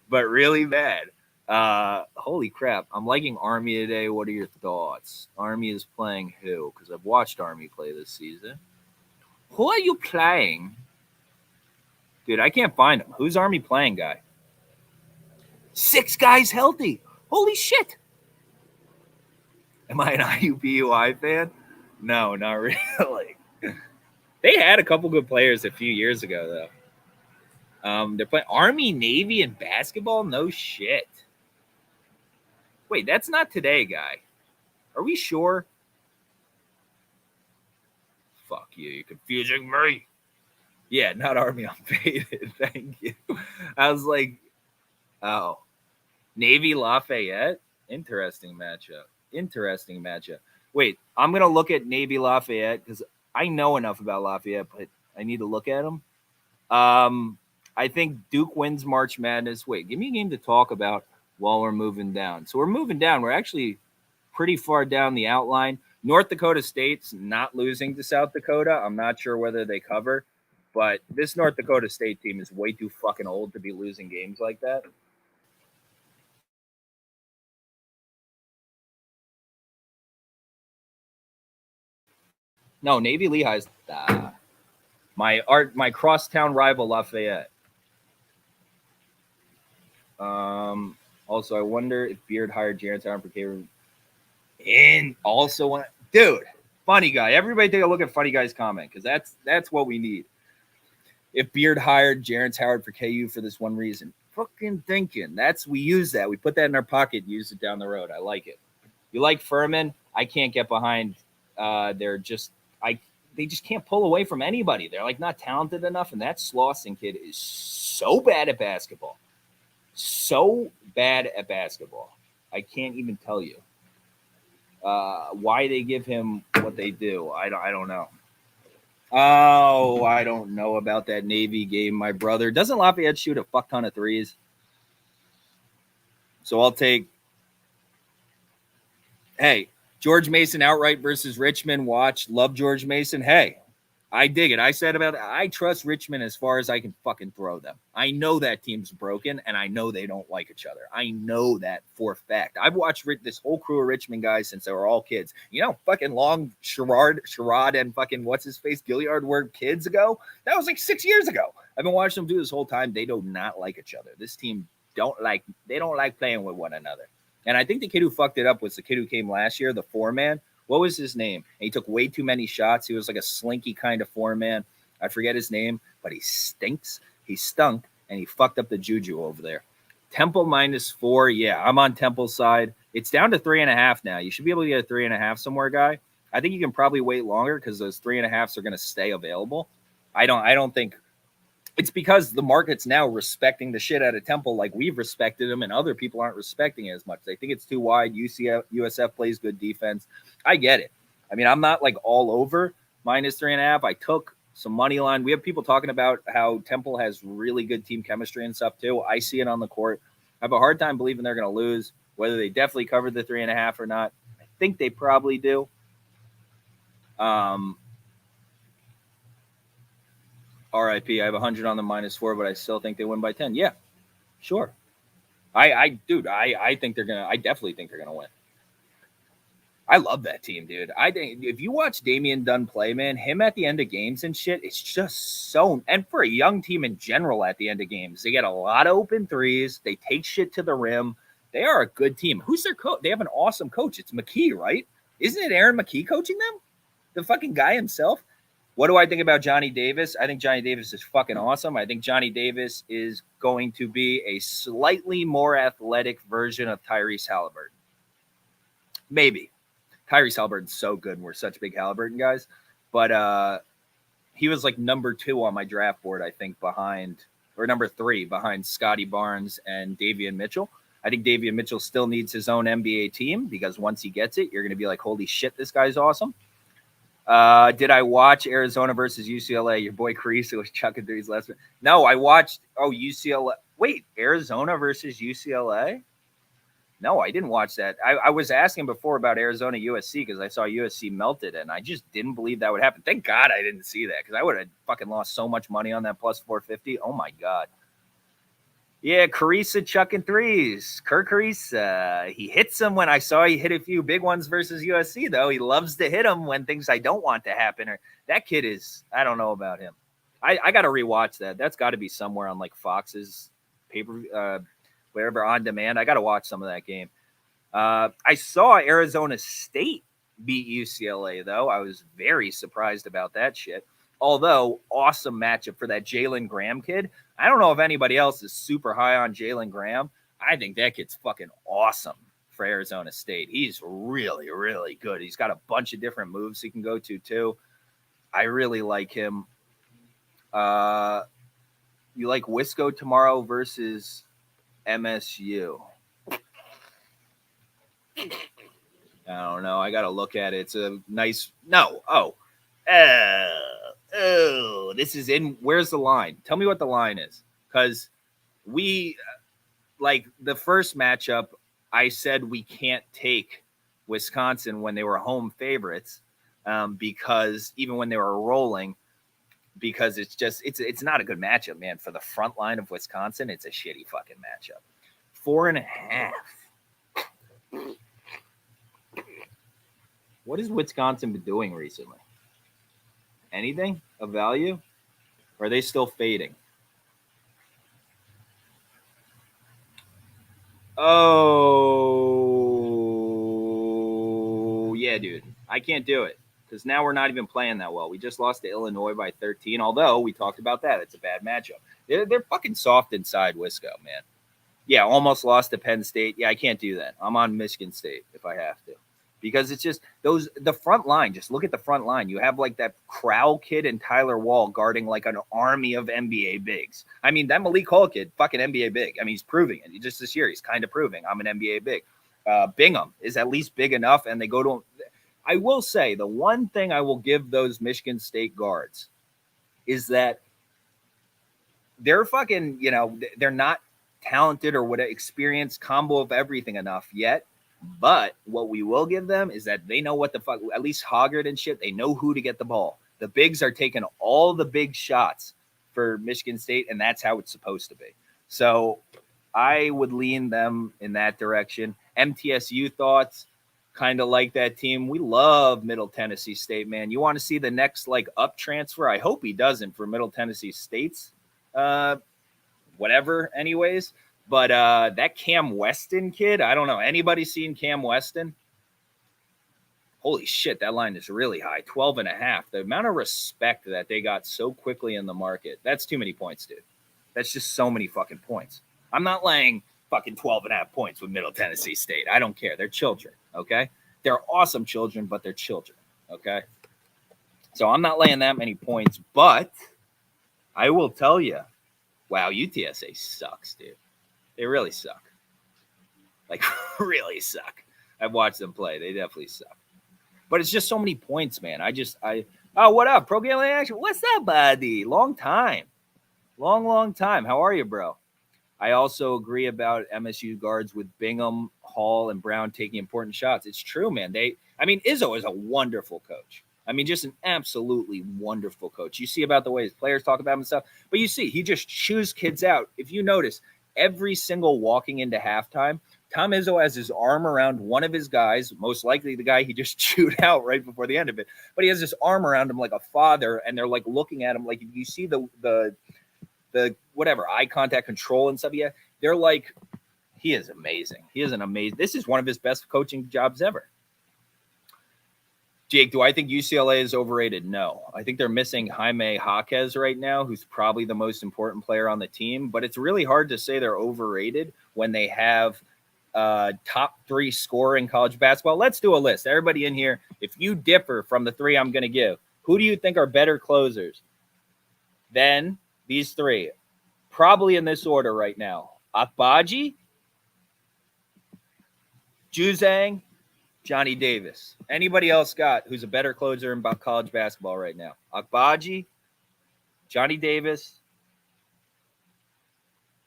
but really bad. Holy crap. I'm liking Army today. What are your thoughts? Army is playing who? Because I've watched Army play this season. Who are you playing? Dude, I can't find him. Who's Army playing, guy? 6 guys healthy. Holy shit. Am I an IUPUI fan? No, not really. They had a couple good players a few years ago, though. They're playing Army, Navy, and basketball? No shit. Wait, that's not today, guy. Are we sure? Fuck you. You're confusing me. Yeah, not Army. I'm faded. Thank you. I was like, oh. Navy Lafayette? Interesting matchup. Wait, I'm going to look at Navy Lafayette because I know enough about Lafayette, but I need to look at them. I think Duke wins March Madness. Wait, give me a game to talk about while we're moving down. So we're moving down. We're actually pretty far down the outline. North Dakota State's not losing to South Dakota. I'm not sure whether they cover, but this North Dakota State team is way too fucking old to be losing games like that. No, Navy Lehigh's my crosstown rival Lafayette. Also, I wonder if Beard hired Jaren Howard for K. And also, dude, funny guy. Everybody take a look at funny guy's comment because that's what we need. If Beard hired Jaren Howard for KU for this one reason, fucking thinking. We use that. We put that in our pocket, use it down the road. I like it. You like Furman? I can't get behind. They just can't pull away from anybody. They're like not talented enough, and that Slauson kid is so bad at basketball. So bad at basketball. I can't even tell you why they give him what they do. I don't know. Oh, I don't know about that Navy game, my brother. Doesn't Lafayette shoot a fuck ton of threes? So I'll take. Hey, George Mason outright versus Richmond. Watch. Love George Mason. Hey, I dig it. I said about it. I trust Richmond as far as I can fucking throw them. I know that team's broken, and I know they don't like each other. I know that for a fact. I've watched this whole crew of Richmond guys since they were all kids. You know, fucking long Sherrod and fucking what's-his-face Gilliard were kids ago? That was like 6 years ago. I've been watching them do this whole time. They do not like each other. This team don't like playing with one another. And I think the kid who fucked it up was the kid who came last year, the 4-man. What was his name? And he took way too many shots. He was like a slinky kind of 4-man. I forget his name, but he stinks. He stunk, and he fucked up the juju over there. Temple -4. Yeah, I'm on Temple's side. It's down to 3.5 now. You should be able to get a 3.5 somewhere, guy. I think you can probably wait longer because those 3.5s are going to stay available. I don't think it's because the market's now respecting the shit out of Temple like we've respected them, and other people aren't respecting it as much. They think it's too wide. USF plays good defense. I get it. I mean, I'm not like all over -3.5. I took some money line. We have people talking about how Temple has really good team chemistry and stuff too. I see it on the court. I have a hard time believing they're going to lose, whether they definitely covered the 3.5 or not. I think they probably do. RIP, I have 100 on the -4, but I still think they win by 10. Yeah, sure. I think they're going to, I definitely think they're going to win. I love that team, dude. I think if you watch Damian Dunn play, man, him at the end of games and shit, it's just so. And for a young team in general, at the end of games, they get a lot of open threes. They take shit to the rim. They are a good team. Who's their coach? They have an awesome coach. It's McKee, right? Isn't it Aaron McKee coaching them? The fucking guy himself. What do I think about Johnny Davis? I think Johnny Davis is fucking awesome. I think Johnny Davis is going to be a slightly more athletic version of Tyrese Halliburton. Maybe. Tyrese Halliburton's so good. We're such big Halliburton guys. But he was like number 2 on my draft board, I think, number 3 behind Scotty Barnes and Davion Mitchell. I think Davion Mitchell still needs his own NBA team because once he gets it, you're going to be like, holy shit, this guy's awesome. Did I watch Arizona versus UCLA? Your boy Carissa was chucking threes last minute. No, I watched, UCLA. Wait, Arizona versus UCLA? No, I didn't watch that. I was asking before about Arizona USC because I saw USC melted, and I just didn't believe that would happen. Thank God I didn't see that because I would have fucking lost so much money on that plus 450. Oh, my God. Yeah, Carissa chucking threes. Kirk Carissa. He hits them when I saw he hit a few big ones versus USC, though. He loves to hit them when things I don't want to happen. That kid is, I don't know about him. I got to rewatch that. That's got to be somewhere on like Fox's paper, wherever on demand. I got to watch some of that game. I saw Arizona State beat UCLA, though. I was very surprised about that shit. Although, awesome matchup for that Jalen Graham kid. I don't know if anybody else is super high on Jalen Graham. I think that kid's fucking awesome for Arizona State. He's really, really good. He's got a bunch of different moves he can go to, too. I really like him. You like Wisco tomorrow versus MSU? I don't know. I got to look at it. It's a nice... No. This is in. Where's the line? Tell me what the line is. Because we, like the first matchup, I said we can't take Wisconsin when they were home favorites because even when they were rolling, because it's not a good matchup, man. For the front line of Wisconsin, it's a shitty fucking matchup. 4.5. What has Wisconsin been doing recently? Anything of value? Or are they still fading? Oh, yeah, dude. I can't do it because now we're not even playing that well. We just lost to Illinois by 13, although we talked about that. It's a bad matchup. They're fucking soft inside Wisco, man. Yeah, almost lost to Penn State. Yeah, I can't do that. I'm on Michigan State if I have to. Because it's just the front line. Just look at the front line. You have like that Crowell kid and Tyler Wall guarding like an army of NBA bigs. I mean, that Malik Hall kid, fucking NBA big. I mean, he's proving it. Just this year, he's kind of proving I'm an NBA big. Bingham is at least big enough, and they go to. I will say the one thing I will give those Michigan State guards is that they're fucking, they're not talented or what experience combo of everything enough yet. But what we will give them is that they know what the fuck, at least Hoggard and shit, they know who to get the ball. The bigs are taking all the big shots for Michigan State, and that's how it's supposed to be. So I would lean them in that direction. MTSU thoughts, kind of like that team. We love Middle Tennessee State, man. You want to see the next like up transfer? I hope he doesn't for Middle Tennessee State's whatever anyways. But that Cam Weston kid, I don't know. Anybody seen Cam Weston? Holy shit, that line is really high. 12.5. The amount of respect that they got so quickly in the market, that's too many points, dude. That's just so many fucking points. I'm not laying fucking 12.5 points with Middle Tennessee State. I don't care. They're children, okay? They're awesome children, but they're children, okay? So I'm not laying that many points, but I will tell you, wow, UTSA sucks, dude. They really suck. Like, really suck. I've watched them play. They definitely suck. But it's just so many points, man. Oh, what up? Pro Gambling Action. What's up, buddy? Long time. Long time. How are you, bro? I also agree about MSU guards with Bingham, Hall, and Brown taking important shots. It's true, man. Izzo is a wonderful coach. I mean, just an absolutely wonderful coach. You see about the way his players talk about him and stuff, but you see, he just chews kids out. If you notice, every single walking into halftime, Tom Izzo has his arm around one of his guys, most likely the guy he just chewed out right before the end of it. But he has this arm around him like a father, and they're like looking at him like if you see the whatever eye contact control and stuff. Yeah, they're like, he is amazing. He is an amazing. This is one of his best coaching jobs ever. Jake, do I think UCLA is overrated? No. I think they're missing Jaime Jaquez right now, who's probably the most important player on the team. But it's really hard to say they're overrated when they have top 3 scorer in college basketball. Let's do a list. Everybody in here, if you differ from the 3 I'm going to give, who do you think are better closers than these 3? Probably in this order right now. Akbaji, Juzang, Johnny Davis. Anybody else got who's a better closer in college basketball right now? Akbaji, Johnny Davis,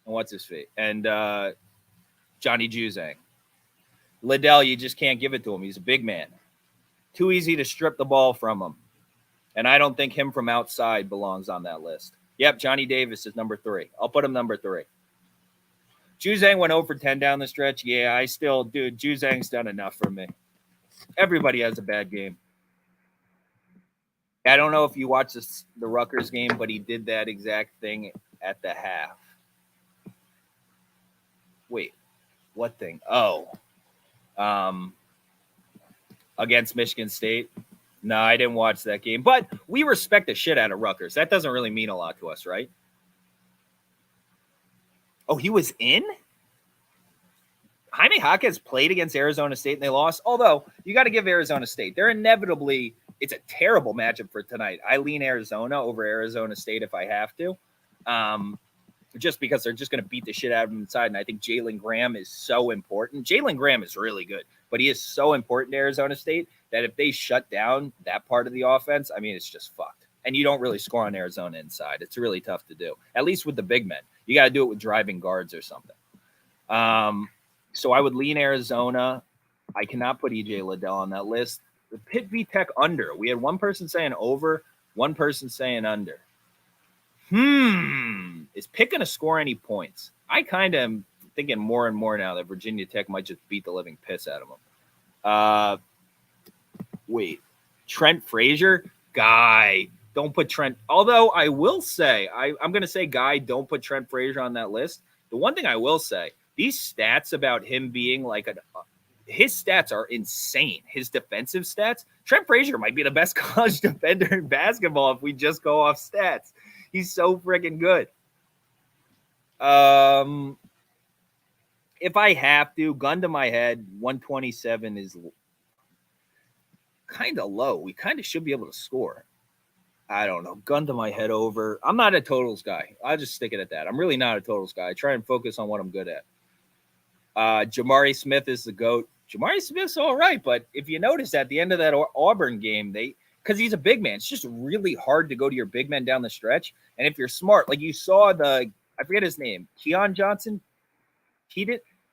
and what's his face? And Johnny Juzang. Liddell, you just can't give it to him. He's a big man. Too easy to strip the ball from him. And I don't think him from outside belongs on that list. Yep, Johnny Davis is number 3. I'll put him number 3. Juzang went 0 for 10 down the stretch. Yeah, Juzang's done enough for me. Everybody has a bad game. I don't know if you watched the Rutgers game, but he did that exact thing at the half. Wait, what thing? Oh, against Michigan State. No, I didn't watch that game, but we respect the shit out of Rutgers. That doesn't really mean a lot to us, right? Oh, he was in? Jaime Jaquez played against Arizona State and they lost. Although, you got to give Arizona State. It's a terrible matchup for tonight. I lean Arizona over Arizona State if I have to. Just because they're just going to beat the shit out of them inside. And I think Jalen Graham is so important. Jalen Graham is really good, but he is so important to Arizona State that if they shut down that part of the offense, I mean, it's just fucked. And you don't really score on Arizona inside. It's really tough to do, at least with the big men. You got to do it with driving guards or something. So I would lean Arizona. I cannot put EJ Liddell on that list. The Pitt v Tech under. We had one person saying over, one person saying under. Is Pitt going to score any points? I kind of am thinking more and more now that Virginia Tech might just beat the living piss out of them. Wait. Trent Frazier? Guy. Don't put Trent. Although I will say, I'm going to say, Guy, don't put Trent Frazier on that list. The one thing I will say, these stats about him being like his stats are insane. His defensive stats. Trent Frazier might be the best college defender in basketball if we just go off stats. He's so freaking good. If I have to, gun to my head, 127 is kind of low. We kind of should be able to score. I don't know. Gun to my head over. I'm not a totals guy. I'll just stick it at that. I'm really not a totals guy. I try and focus on what I'm good at. Jamari Smith is the GOAT. Jamari Smith's all right, but if you notice at the end of that Auburn game, because he's a big man, it's just really hard to go to your big men down the stretch. And if you're smart, like you saw I forget his name, Keon Johnson?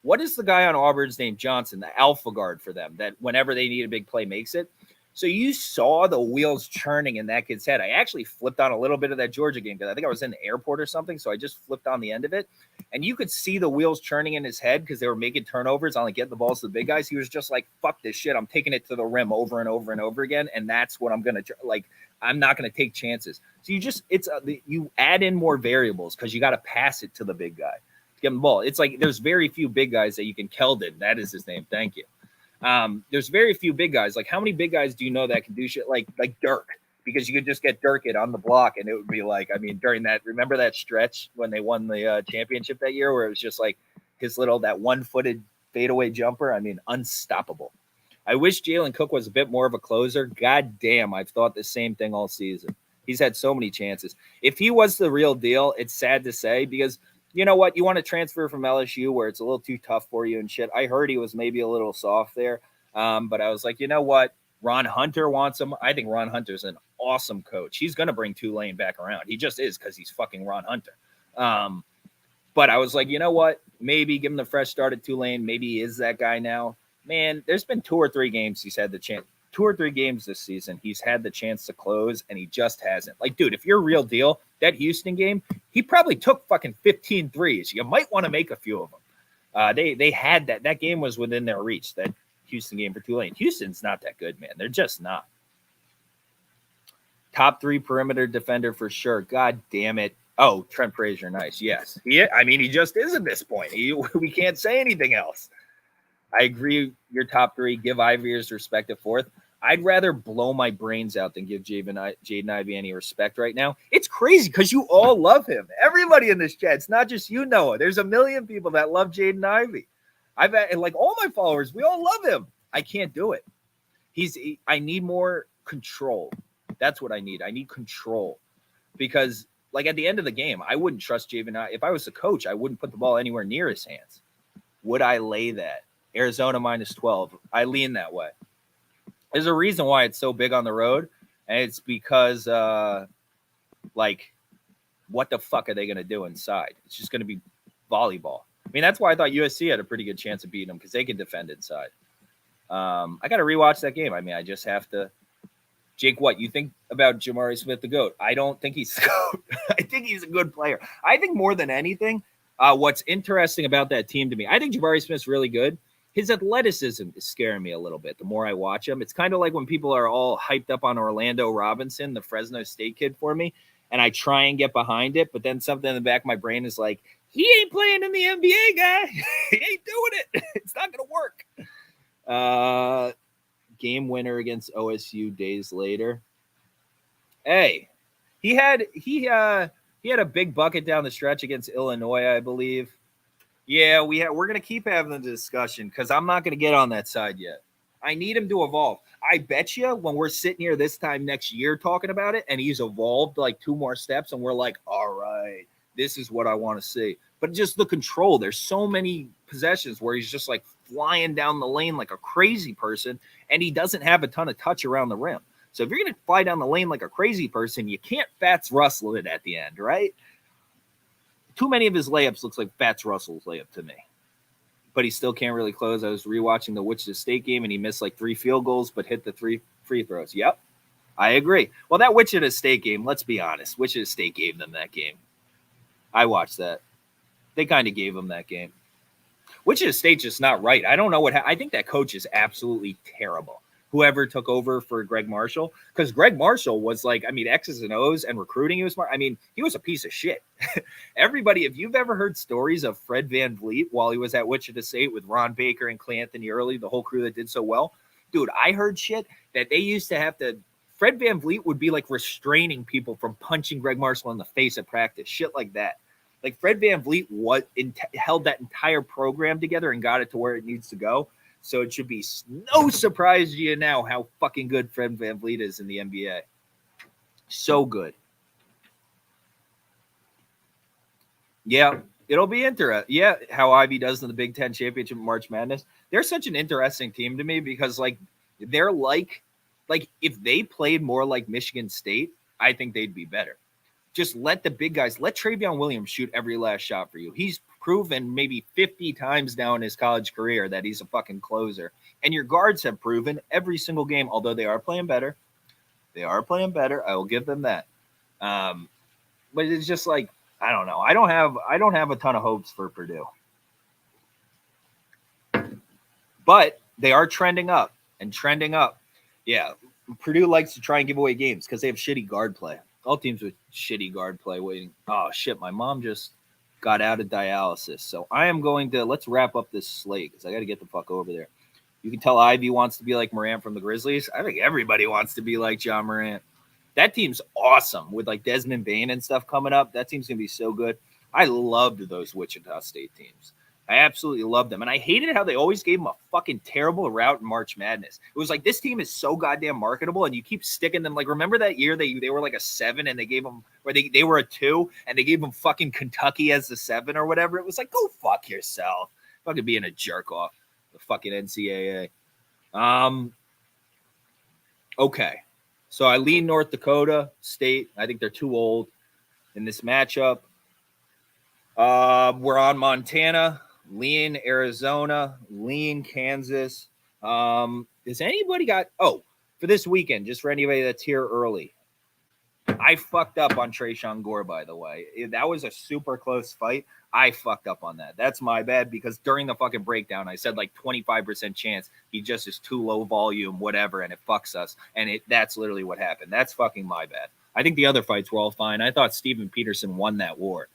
What is the guy on Auburn's name? Johnson, the alpha guard for them, that whenever they need a big play makes it. So you saw the wheels churning in that kid's head. I actually flipped on a little bit of that Georgia game because I think I was in the airport or something. So I just flipped on the end of it. And you could see the wheels churning in his head because they were making turnovers on like getting the balls to the big guys. He was just like, fuck this shit. I'm taking it to the rim over and over and over again. And that's what I'm going to like. I'm not going to take chances. So you add in more variables because you got to pass it to the big guy to get him the ball. It's like there's very few big guys that you can. Keldon, that is his name. Thank you. There's very few big guys. Like how many big guys do you know that can do shit like Dirk? Because you could just get Dirk it on the block and it would be like, I mean, during that, remember that stretch when they won the championship that year where it was just like his that one-footed fadeaway jumper? I mean, unstoppable. I wish Jalen Cook was a bit more of a closer. God damn, I've thought the same thing all season. He's had so many chances. If he was the real deal, it's sad to say because you know what? You want to transfer from LSU where it's a little too tough for you and shit. I heard he was maybe a little soft there. But I was like, you know what? Ron Hunter wants him. I think Ron Hunter's an awesome coach. He's going to bring Tulane back around. He just is because he's fucking Ron Hunter. But I was like, you know what? Maybe give him the fresh start at Tulane. Maybe he is that guy now. Man, there's been 2 or 3 games he's had the chance. 2 or 3 games this season, he's had the chance to close, and he just hasn't. Like, dude, if you're a real deal, that Houston game, he probably took fucking 15 threes. You might want to make a few of them. They had that. That game was within their reach, that Houston game for Tulane. Houston's not that good, man. They're just not. Top 3 perimeter defender for sure. God damn it. Oh, Trent Frazier, nice. Yes. He just is at this point. We can't say anything else. I agree. Your top 3. Give Ivy his respect at 4th. I'd rather blow my brains out than give Jaden Ivey any respect right now. It's crazy because you all love him. Everybody in this chat. It's not just you, Noah. There's a million people that love Jaden Ivey. I've had, like, all my followers. We all love him. I can't do it. I need more control. That's what I need. I need control because, like, at the end of the game, I wouldn't trust Jaden Ivey. If I was a coach, I wouldn't put the ball anywhere near his hands. Would I lay that? Arizona -12. I lean that way. There's a reason why it's so big on the road, and it's because, like, what the fuck are they going to do inside? It's just going to be volleyball. I mean, that's why I thought USC had a pretty good chance of beating them because they can defend inside. I got to rewatch that game. I mean, I just have to. Jake, what you think about Jabari Smith, the GOAT? I don't think he's the GOAT. I think he's a good player. I think more than anything, what's interesting about that team to me, I think Jabari Smith's really good. His athleticism is scaring me a little bit the more I watch him. It's kind of like when people are all hyped up on Orlando Robinson, the Fresno State kid for me, and I try and get behind it, but then something in the back of my brain is like, he ain't playing in the NBA, guy. He ain't doing it. It's not going to work. Game winner against OSU days later. Hey, he had a big bucket down the stretch against Illinois, I believe. Yeah, we're going to keep having the discussion because I'm not going to get on that side yet. I need him to evolve. I bet you when we're sitting here this time next year talking about it and he's evolved like 2 more steps and we're like, all right, this is what I want to see. But just the control. There's so many possessions where he's just like flying down the lane like a crazy person and he doesn't have a ton of touch around the rim. So if you're going to fly down the lane like a crazy person, you can't Fats Russell it at the end, right? Too many of his layups looks like Fats Russell's layup to me. But he still can't really close. I was rewatching the Wichita State game, and he missed like 3 field goals, but hit the 3 free throws. Yep, I agree. Well, that Wichita State game, let's be honest. Wichita State gave them that game. I watched that. They kind of gave them that game. Wichita State's just not right. I don't know what I think that coach is absolutely terrible. Whoever took over for Greg Marshall, because Greg Marshall was like, I mean, X's and O's and recruiting. He was smart. I mean, he was a piece of shit. Everybody, if you've ever heard stories of Fred Van Vliet while he was at Wichita State with Ron Baker and Clay Anthony Early, the whole crew that did so well, dude, I heard shit that they used to have to. Fred Van Vliet would be like restraining people from punching Greg Marshall in the face at practice, shit like that. Like Fred Van Vliet held that entire program together and got it to where it needs to go. So it should be no surprise to you now how fucking good Fred Van Vliet is in the NBA. So good. Yeah, it'll be interesting. Yeah, how Ivy does in the Big Ten Championship March Madness. They're such an interesting team to me because, like, they're like if they played more like Michigan State, I think they'd be better. Just let the big guys, let Travion Williams shoot every last shot for you. He's proven maybe 50 times now in his college career that he's a fucking closer. And your guards have proven every single game, although they are playing better. They are playing better. I will give them that. But it's just like, I don't know. I don't have a ton of hopes for Purdue. But they are trending up and trending up. Yeah, Purdue likes to try and give away games because they have shitty guard play. All teams with shitty guard play waiting. Oh, shit, my mom just got out of dialysis. So I am going to – let's wrap up this slate because I got to get the fuck over there. You can tell Ivy wants to be like Morant from the Grizzlies. I think everybody wants to be like John Morant. That team's awesome with like Desmond Bane and stuff coming up. That team's going to be so good. I loved those Wichita State teams. I absolutely loved them. And I hated how they always gave them a fucking terrible route in March Madness. It was like, this team is so goddamn marketable, and you keep sticking them. Like, remember that year they were like a 7 and they gave them – or they were a 2 and they gave them fucking Kentucky as the 7 or whatever. It was like, go fuck yourself. Fucking being a jerk off. The fucking NCAA. Okay. So I lean North Dakota State. I think they're too old in this matchup. We're on Montana, lean Arizona, lean Kansas. Does anybody got for this weekend, just for anybody that's here early? I fucked up on Trayshawn Gore, by the way. That was a super close fight. I fucked up on that. That's my bad because during the fucking breakdown, I said like 25% chance he just is too low volume, whatever, and it fucks us. And that's literally what happened. That's fucking my bad. I think the other fights were all fine. I thought Steven Peterson won that war.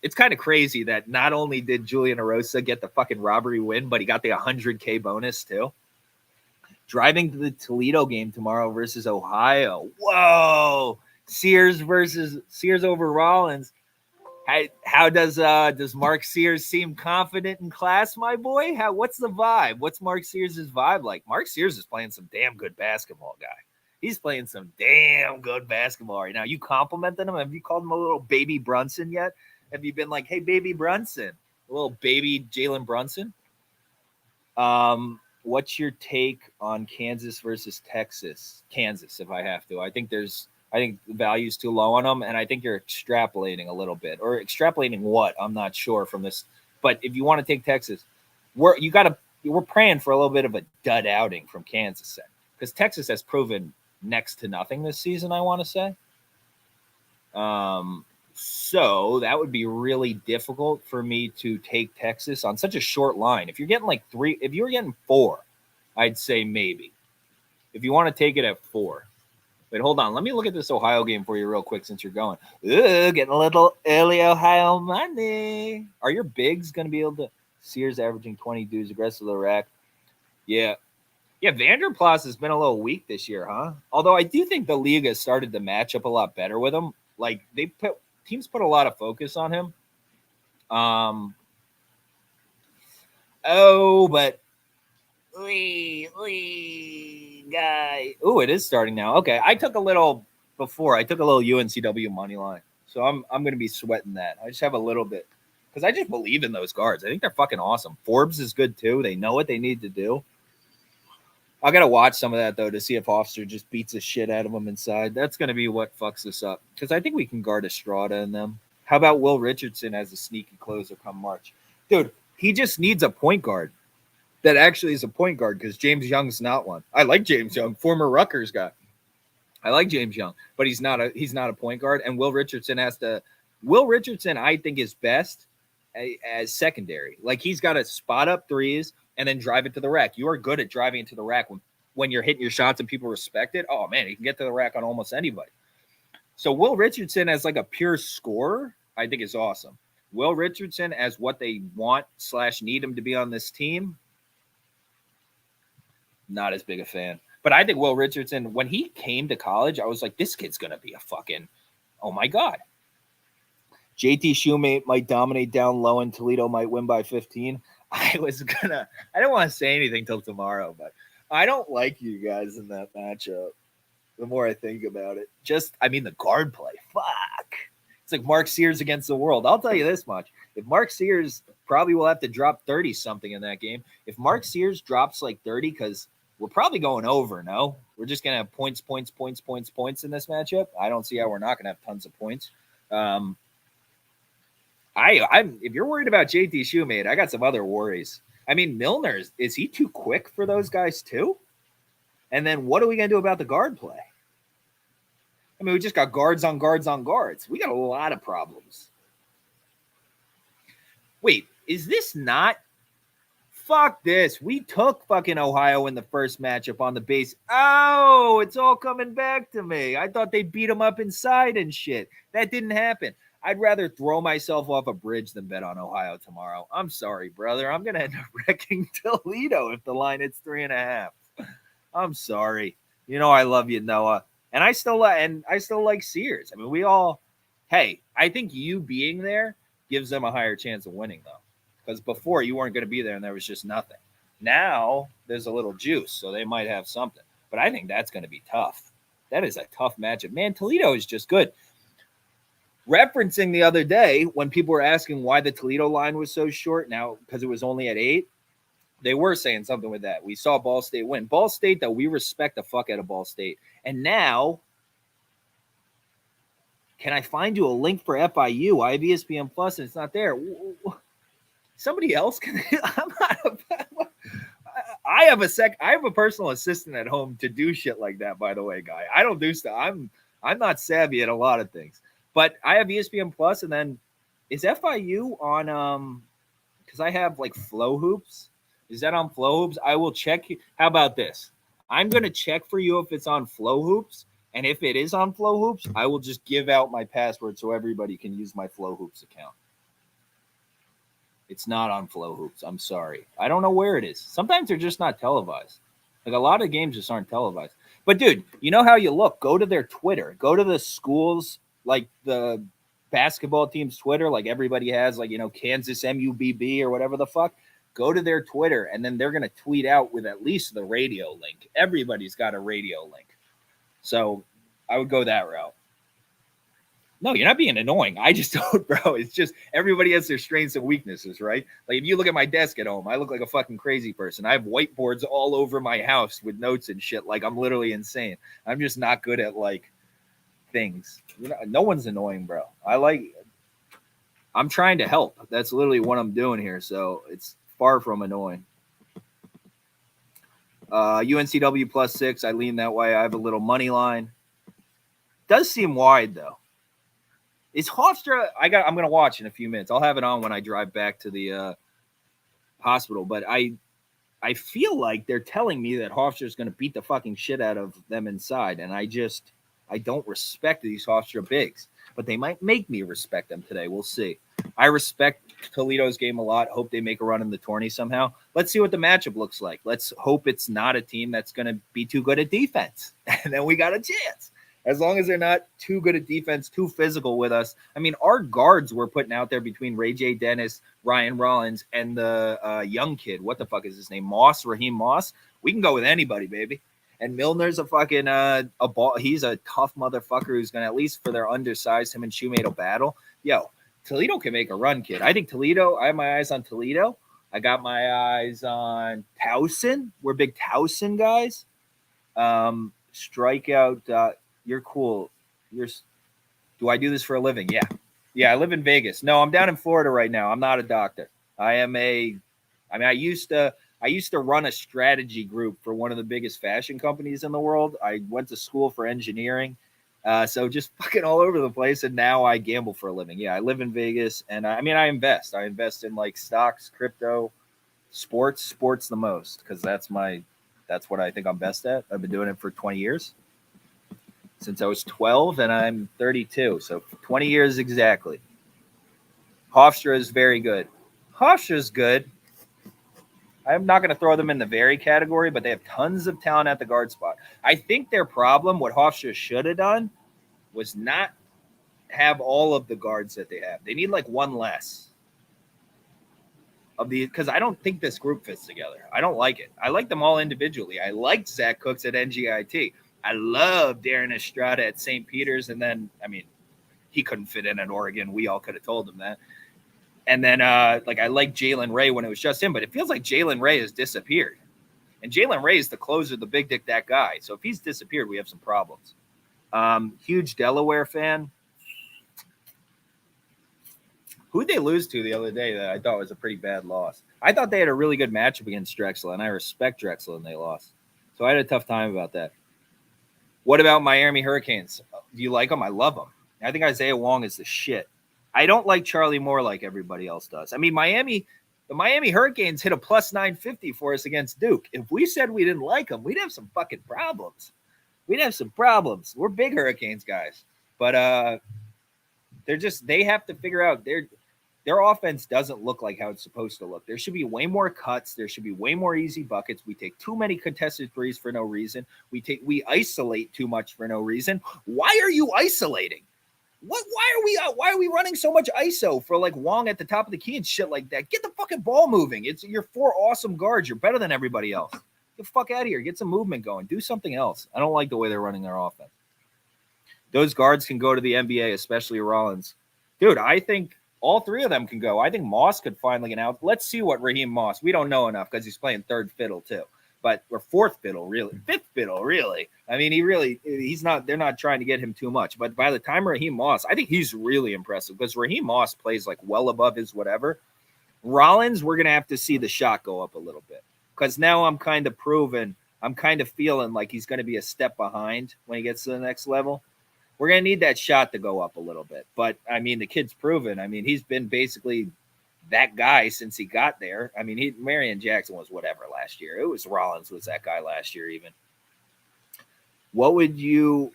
It's kind of crazy that not only did Julian Erosa get the fucking robbery win, but he got the 100K bonus too. Driving to the Toledo game tomorrow versus Ohio. Whoa. Sears over Rollins. How does Mark Sears seem confident in class, my boy? What's the vibe? What's Mark Sears' vibe like? Mark Sears is playing some damn good basketball, guy. He's playing some damn good basketball right now. You complimented him? Have you called him a little baby Brunson yet? Have you been like, hey, baby Brunson, a little baby Jalen Brunson? What's your take on Kansas versus Texas? Kansas, if I have to. I think the value's too low on them, and I think you're extrapolating a little bit. Or extrapolating what? I'm not sure from this. But if you want to take Texas, we're praying for a little bit of a dud outing from Kansas, because Texas has proven next to nothing this season, I want to say. So that would be really difficult for me to take Texas on such a short line. If you're getting like 3, if you were getting 4, I'd say maybe. If you want to take it at 4. Wait, hold on. Let me look at this Ohio game for you real quick since you're going. Ooh, getting a little early Ohio money. Are your bigs going to be able to? Sears averaging 20 dudes, aggressive to the rack. Yeah. Yeah, Vanderplas has been a little weak this year, huh? Although I do think the league has started to match up a lot better with him. Like teams put a lot of focus on him. But guy. Oh, it is starting now. Okay, I took a little UNCW money line, so I'm going to be sweating that. I just have a little bit because I just believe in those guards. I think they're fucking awesome. Forbes is good too. They know what they need to do. I got to watch some of that, though, to see if Officer just beats the shit out of them inside. That's going to be what fucks us up. Because I think we can guard Estrada in them. How about Will Richardson as a sneaky closer come March? Dude, he just needs a point guard that actually is a point guard because James Young's not one. I like James Young, former Rutgers guy. I like James Young, but he's not a point guard. And Will Richardson, I think, is best as secondary. Like, he's got to spot up threes and then drive it to the rack. You are good at driving it to the rack when you're hitting your shots and people respect it. Oh, man, he can get to the rack on almost anybody. So Will Richardson as like a pure scorer, I think is awesome. Will Richardson as what they want / need him to be on this team, not as big a fan. But I think Will Richardson, when he came to college, I was like, this kid's going to be a fucking, oh, my God. JT Shoemate might dominate down low and Toledo might win by 15. I don't want to say anything till tomorrow, but I don't like you guys in that matchup. The more I think about it, the guard play, fuck. It's like Mark Sears against the world. I'll tell you this much. If Mark Sears probably will have to drop 30 something in that game. If Mark Sears drops like 30, because we're probably going over, no? We're just going to have points in this matchup. I don't see how we're not going to have tons of points. If you're worried about JT Shoemate, I got some other worries. I mean, Milner, is he too quick for those guys too? And then what are we going to do about the guard play? I mean, we just got guards on guards on guards. We got a lot of problems. Wait, is this not? Fuck this. We took fucking Ohio in the first matchup on the base. Oh, it's all coming back to me. I thought they beat them up inside and shit. That didn't happen. I'd rather throw myself off a bridge than bet on Ohio tomorrow. I'm sorry, brother. I'm going to end up wrecking Toledo if the line hits 3.5. I'm sorry. You know I love you, Noah. And I still like Sears. I mean, I think you being there gives them a higher chance of winning, though. Because before, you weren't going to be there and there was just nothing. Now, there's a little juice, so they might have something. But I think that's going to be tough. That is a tough matchup. Man, Toledo is just good. Referencing the other day when people were asking why the Toledo line was so short now because it was only at 8. They were saying something with that. We saw Ball State win. Ball State, though, we respect the fuck out of Ball State. And now, can I find you a link for FIU? I have ESPN Plus, and it's not there. Somebody else can. I'm not. I have a personal assistant at home to do shit like that. By the way, guy, I don't do stuff. I'm not savvy at a lot of things, but I have ESPN Plus, and then is FIU on? Because I have like Flow Hoops. Is that on Flow Hoops? I will check. How about this? I'm gonna check for you if it's on Flow Hoops, and if it is on Flow Hoops, I will just give out my password so everybody can use my Flow Hoops account. It's not on Flow Hoops. I'm sorry. I don't know where it is. Sometimes they're just not televised. Like a lot of games just aren't televised. But dude, you know how you look? Go to their Twitter. Go to the schools, like the basketball team's Twitter, like everybody has, like, you know, Kansas MUBB or whatever the fuck. Go to their Twitter, and then they're going to tweet out with at least the radio link. Everybody's got a radio link. So I would go that route. No, you're not being annoying. I just don't, bro. It's just everybody has their strengths and weaknesses, right? Like if you look at my desk at home, I look like a fucking crazy person. I have whiteboards all over my house with notes and shit. Like I'm literally insane. I'm just not good at like things. You know, no one's annoying, bro. I'm trying to help. That's literally what I'm doing here. So it's far from annoying. UNCW +6. I lean that way. I have a little money line. Does seem wide though. Is Hofstra? I'm gonna watch in a few minutes. I'll have it on when I drive back to the hospital. But I feel like they're telling me that Hofstra is gonna beat the fucking shit out of them inside, and I don't respect these Hofstra bigs. But they might make me respect them today. We'll see. I respect Toledo's game a lot. Hope they make a run in the tourney somehow. Let's see what the matchup looks like. Let's hope it's not a team that's gonna be too good at defense, and then we got a chance. As long as they're not too good at defense, too physical with us. I mean, our guards were putting out there between Ray J. Dennis, Ryan Rollins, and the young kid. What the fuck is his name? Raheem Moss. We can go with anybody, baby. And Milner's a fucking a ball. He's a tough motherfucker who's going to, at least for their undersized, him and Shoemate will battle. Yo, Toledo can make a run, kid. I think Toledo, I have my eyes on Toledo. I got my eyes on Towson. We're big Towson guys. Strikeout. You're cool. Do I do this for a living? Yeah. Yeah, I live in Vegas. No, I'm down in Florida right now. I'm not a doctor. I used to run a strategy group for one of the biggest fashion companies in the world. I went to school for engineering. So just fucking all over the place. And now I gamble for a living. Yeah, I live in Vegas. And I invest. I invest in like stocks, crypto, sports the most. Because that's what I think I'm best at. I've been doing it for 20 years. Since I was 12 and I'm 32. So 20 years exactly. Hofstra is very good. Hofstra is good. I'm not going to throw them in the very category, but they have tons of talent at the guard spot. I think their problem, what Hofstra should have done, was not have all of the guards that they have. They need like one less of the, because I don't think this group fits together. I don't like it. I like them all individually. I liked Zach Cooks at NGIT. I love Darren Estrada at St. Peter's. And then, he couldn't fit in at Oregon. We all could have told him that. And then, I like Jalen Ray when it was just him, but it feels like Jalen Ray has disappeared. And Jalen Ray is the closer, the big dick, that guy. So if he's disappeared, we have some problems. Huge Delaware fan. Who'd they lose to the other day that I thought was a pretty bad loss? I thought they had a really good matchup against Drexel, and I respect Drexel, and they lost. So I had a tough time about that. What about Miami Hurricanes? Do you like them? I love them. I think Isaiah Wong is the shit. I don't like Charlie Moore like everybody else does. The Miami Hurricanes hit a +950 for us against Duke. If we said we didn't like them, we'd have some fucking problems. We're big Hurricanes guys. But they have to figure out their offense doesn't look like how it's supposed to look. There should be way more cuts. There should be way more easy buckets. We take too many contested threes for no reason. We isolate too much for no reason. Why are you isolating? Why are we running so much ISO for like Wong at the top of the key and shit like that? Get the fucking ball moving. You're 4 awesome guards. You're better than everybody else. Get the fuck out of here. Get some movement going. Do something else. I don't like the way they're running their offense. Those guards can go to the NBA, especially Rollins. Dude, I think all three of them can go. I think Moss could finally get out. Let's see what Raheem Moss. We don't know enough because he's playing third fiddle too, or fourth fiddle, really, fifth fiddle, really. I mean, he's not. They're not trying to get him too much. But by the time Raheem Moss, I think he's really impressive because Raheem Moss plays like well above his whatever. Rollins, we're gonna have to see the shot go up a little bit because now I'm kind of feeling like he's going to be a step behind when he gets to the next level. We're going to need that shot to go up a little bit. But, I mean, the kid's proven. I mean, he's been basically that guy since he got there. I mean, Marion Jackson was whatever last year. It was Rollins was that guy last year even. What would you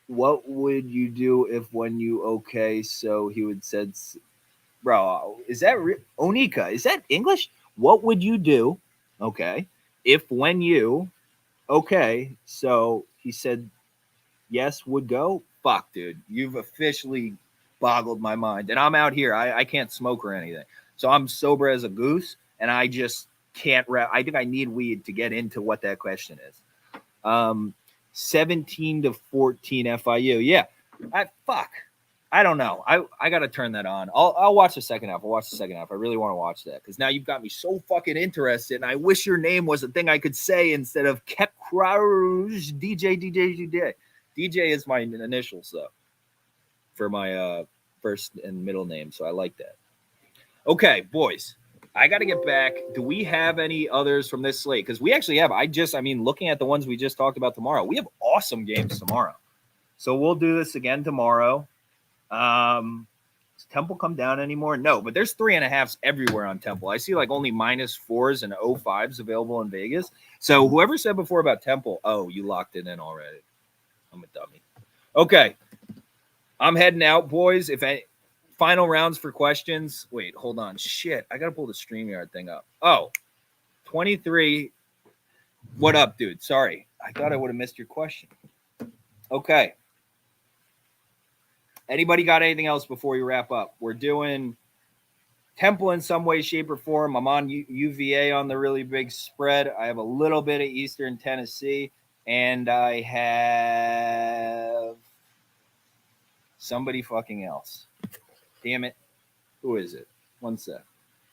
do if when you okay, so he would said, bro, is that Onika? Is that English? What would you do, okay, if when you okay, so he said yes would go? Fuck, dude. You've officially boggled my mind. And I'm out here. I can't smoke or anything. So I'm sober as a goose, and I just can't I think I need weed to get into what that question is. 17-14 FIU. Yeah. Fuck. I don't know. I got to turn that on. I'll watch the second half. I'll watch the second half. I really want to watch that because now you've got me so fucking interested. And I wish your name was a thing I could say instead of Kekraj DJ. DJ is my initials though for my first and middle name. So I like that. Okay, boys. I got to get back. Do we have any others from this slate? Because we actually have. Looking at the ones we just talked about tomorrow, we have awesome games tomorrow. So we'll do this again tomorrow. Does Temple come down anymore? No, but there's 3.5s everywhere on Temple. I see like only -4s and 05s available in Vegas. So whoever said before about Temple, you locked it in already. I'm a dummy. Okay. I'm heading out, boys. Final rounds for questions. Wait, hold on. Shit. I got to pull the StreamYard thing up. 23. What up, dude? Sorry. I thought I would have missed your question. Okay. Anybody got anything else before we wrap up? We're doing Temple in some way, shape, or form. I'm on UVA on the really big spread. I have a little bit of Eastern Tennessee, and I have somebody fucking else. Damn it. Who is it? One sec.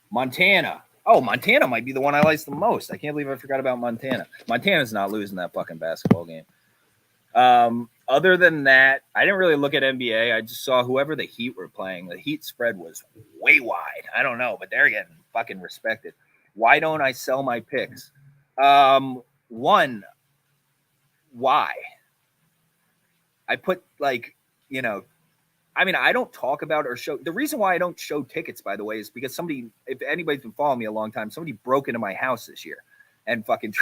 Montana. Oh, Montana might be the one I like the most. I can't believe I forgot about Montana. Montana's not losing that fucking basketball game. Other than that, I didn't really look at NBA. I just saw whoever the Heat were playing. The Heat spread was way wide. I don't know, but they're getting fucking respected. Why don't I sell my picks? One, why? I put I don't talk about or show. The reason why I don't show tickets, by the way, is because if anybody's been following me a long time, somebody broke into my house this year and fucking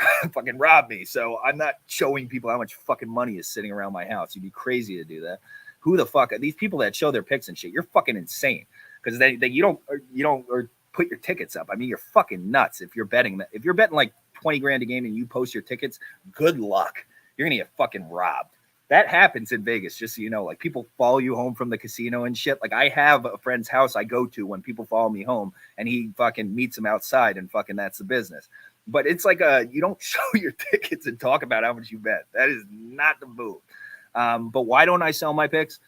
rob me. So I'm not showing people how much fucking money is sitting around my house. You'd be crazy to do that. Who the fuck are these people that show their picks and shit? You're fucking insane because you don't put your tickets up. I mean, you're fucking nuts if you're betting that. If you're betting like 20 grand a game and you post your tickets, good luck. You're gonna get fucking robbed. That happens in Vegas, just so you know. Like people follow you home from the casino and shit. Like I have a friend's house I go to when people follow me home, and he fucking meets them outside, and fucking that's the business. But it's like you don't show your tickets and talk about how much you bet. That is not the move. But why don't I sell my picks?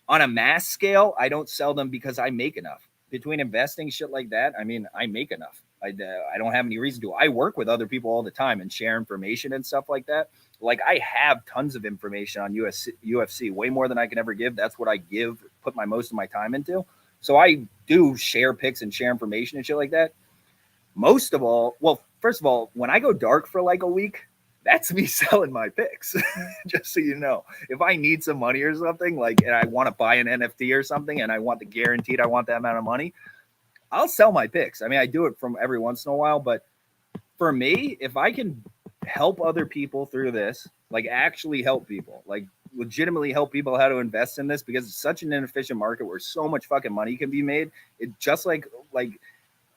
On a mass scale, I don't sell them because I make enough. Between investing shit like that, I mean, I make enough. I don't have any reason to. I work with other people all the time and share information and stuff like that. Like I have tons of information on UFC, way more than I can ever give. That's what I put most of my time into. So I do share picks and share information and shit like that. First of all, when I go dark for like a week, that's me selling my picks. Just so you know, if I need some money or something, and I want to buy an NFT or something, and I want I want that amount of money, I'll sell my picks. I mean, I do it from every once in a while, but for me, if I can help other people through this, like actually help people, like legitimately help people how to invest in this, because it's such an inefficient market where so much fucking money can be made. It just like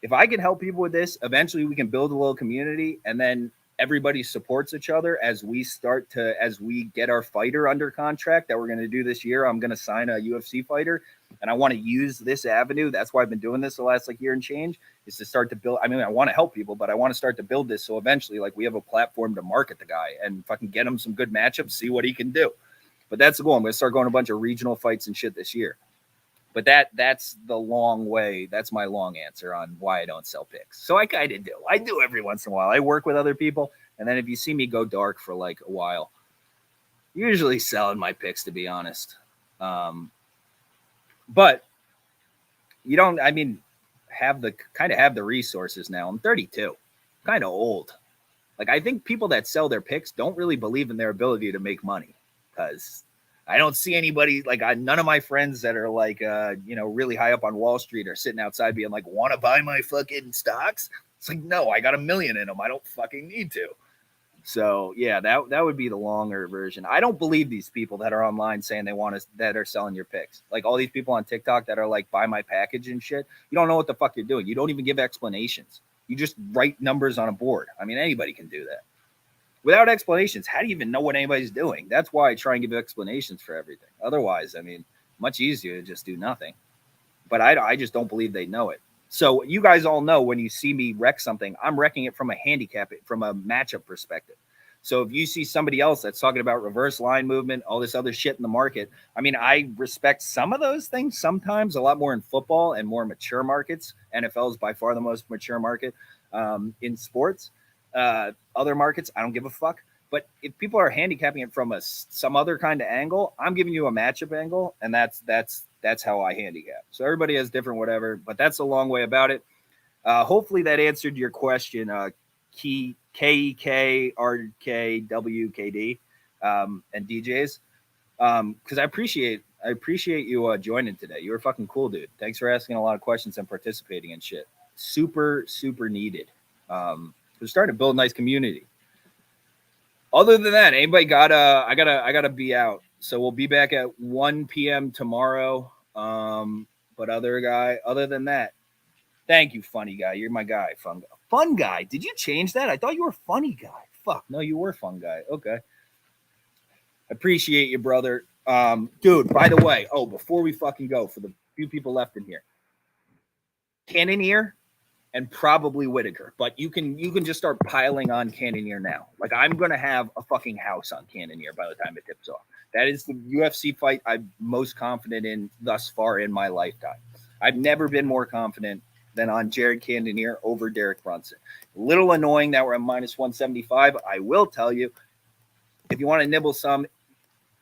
if I can help people with this, eventually we can build a little community, and then everybody supports each other as we get our fighter under contract that we're going to do this year. I'm going to sign a UFC fighter, and I want to use this avenue. That's why I've been doing this the last year and change, is to start to build. I mean, I want to help people, but I want to start to build this. So eventually we have a platform to market the guy and fucking get him some good matchups, see what he can do. But that's the goal. I'm going to start going to a bunch of regional fights and shit this year. But that's the long way. That's my long answer on why I don't sell picks. So I kind of do. I do every once in a while. I work with other people, and then if you see me go dark for like a while, usually selling my picks, to be honest. But you don't. I mean, have the resources now. I'm 32, kind of old. Like I think people that sell their picks don't really believe in their ability to make money because I don't see anybody like none of my friends that are like really high up on Wall Street are sitting outside being like, want to buy my fucking stocks? It's like, no, I got $1 million in them. I don't fucking need to. So yeah, that would be the longer version. I don't believe these people that are online saying they want to that are selling your picks. Like all these people on TikTok that are like buy my package and shit. You don't know what the fuck you're doing. You don't even give explanations. You just write numbers on a board. I mean, anybody can do that. Without explanations, how do you even know what anybody's doing? That's why I try and give explanations for everything. Otherwise, I mean, much easier to just do nothing. But I just don't believe they know it. So you guys all know when you see me wreck something, I'm wrecking it from a handicap, from a matchup perspective. So if you see somebody else that's talking about reverse line movement, all this other shit in the market, I mean, I respect some of those things sometimes, a lot more in football and more mature markets. NFL is by far the most mature market in sports. Other markets, I don't give a fuck. But if people are handicapping it from some other kind of angle, I'm giving you a matchup angle, and that's how I handicap. So everybody has different whatever, but that's a long way about it. Hopefully that answered your question, KEKRKWKD and DJs, because I appreciate you joining today. You were fucking cool, dude. Thanks for asking a lot of questions and participating and shit. Super needed. We're starting to build a nice community. Other than that, anybody got I gotta be out. So we'll be back at 1 p.m. tomorrow. But other than that, thank you, funny guy. You're my guy, fun guy. Fun guy. Did you change that? I thought you were funny guy. Fuck, no, you were fun guy. Okay. Appreciate you, brother. Dude, by the way, before we fucking go, for the few people left in here, Cannonier and probably Whitaker, but you can just start piling on Cannonier now. Like I'm gonna have a fucking house on Cannonier by the time it tips off. That is the UFC fight I'm most confident in thus far in my lifetime. I've never been more confident than on Jared Cannonier over Derek Brunson. A little annoying that we're at minus 175. I will tell you, if you want to nibble some,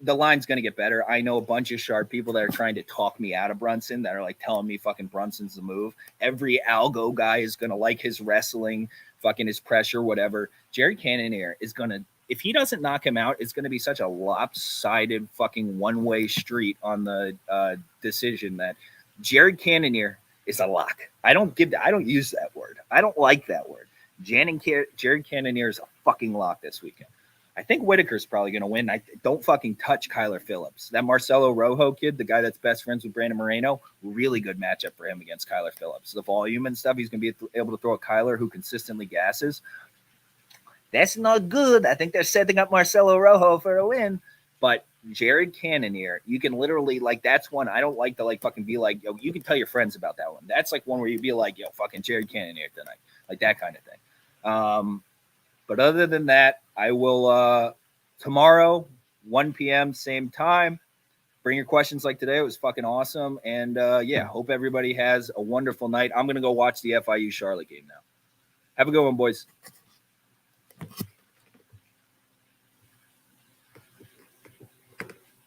the line's going to get better. I know a bunch of sharp people that are trying to talk me out of Brunson that are like telling me fucking Brunson's the move. Every algo guy is going to like his wrestling, fucking his pressure, whatever. Jared Cannonier is going to, if he doesn't knock him out, it's going to be such a lopsided fucking one-way street on the decision that Jared Cannonier is a lock. I don't use that word. I don't like that word. Jared Cannonier is a fucking lock this weekend. I think Whitaker's probably going to win. I don't fucking touch Kyler Phillips. That Marcelo Rojo kid, the guy that's best friends with Brandon Moreno, really good matchup for him against Kyler Phillips. The volume and stuff, he's going to be able to throw a Kyler who consistently gasses. That's not good. I think they're setting up Marcelo Rojo for a win. But Jared Cannonier, you can literally, like, that's one I don't like to, like, fucking be like, yo, you can tell your friends about that one. That's, like, one where you'd be like, yo, fucking Jared Cannonier tonight. Like, that kind of thing. But other than that, I will tomorrow, 1 p.m., same time. Bring your questions like today. It was fucking awesome. And, hope everybody has a wonderful night. I'm going to go watch the FIU Charlotte game now. Have a good one, boys.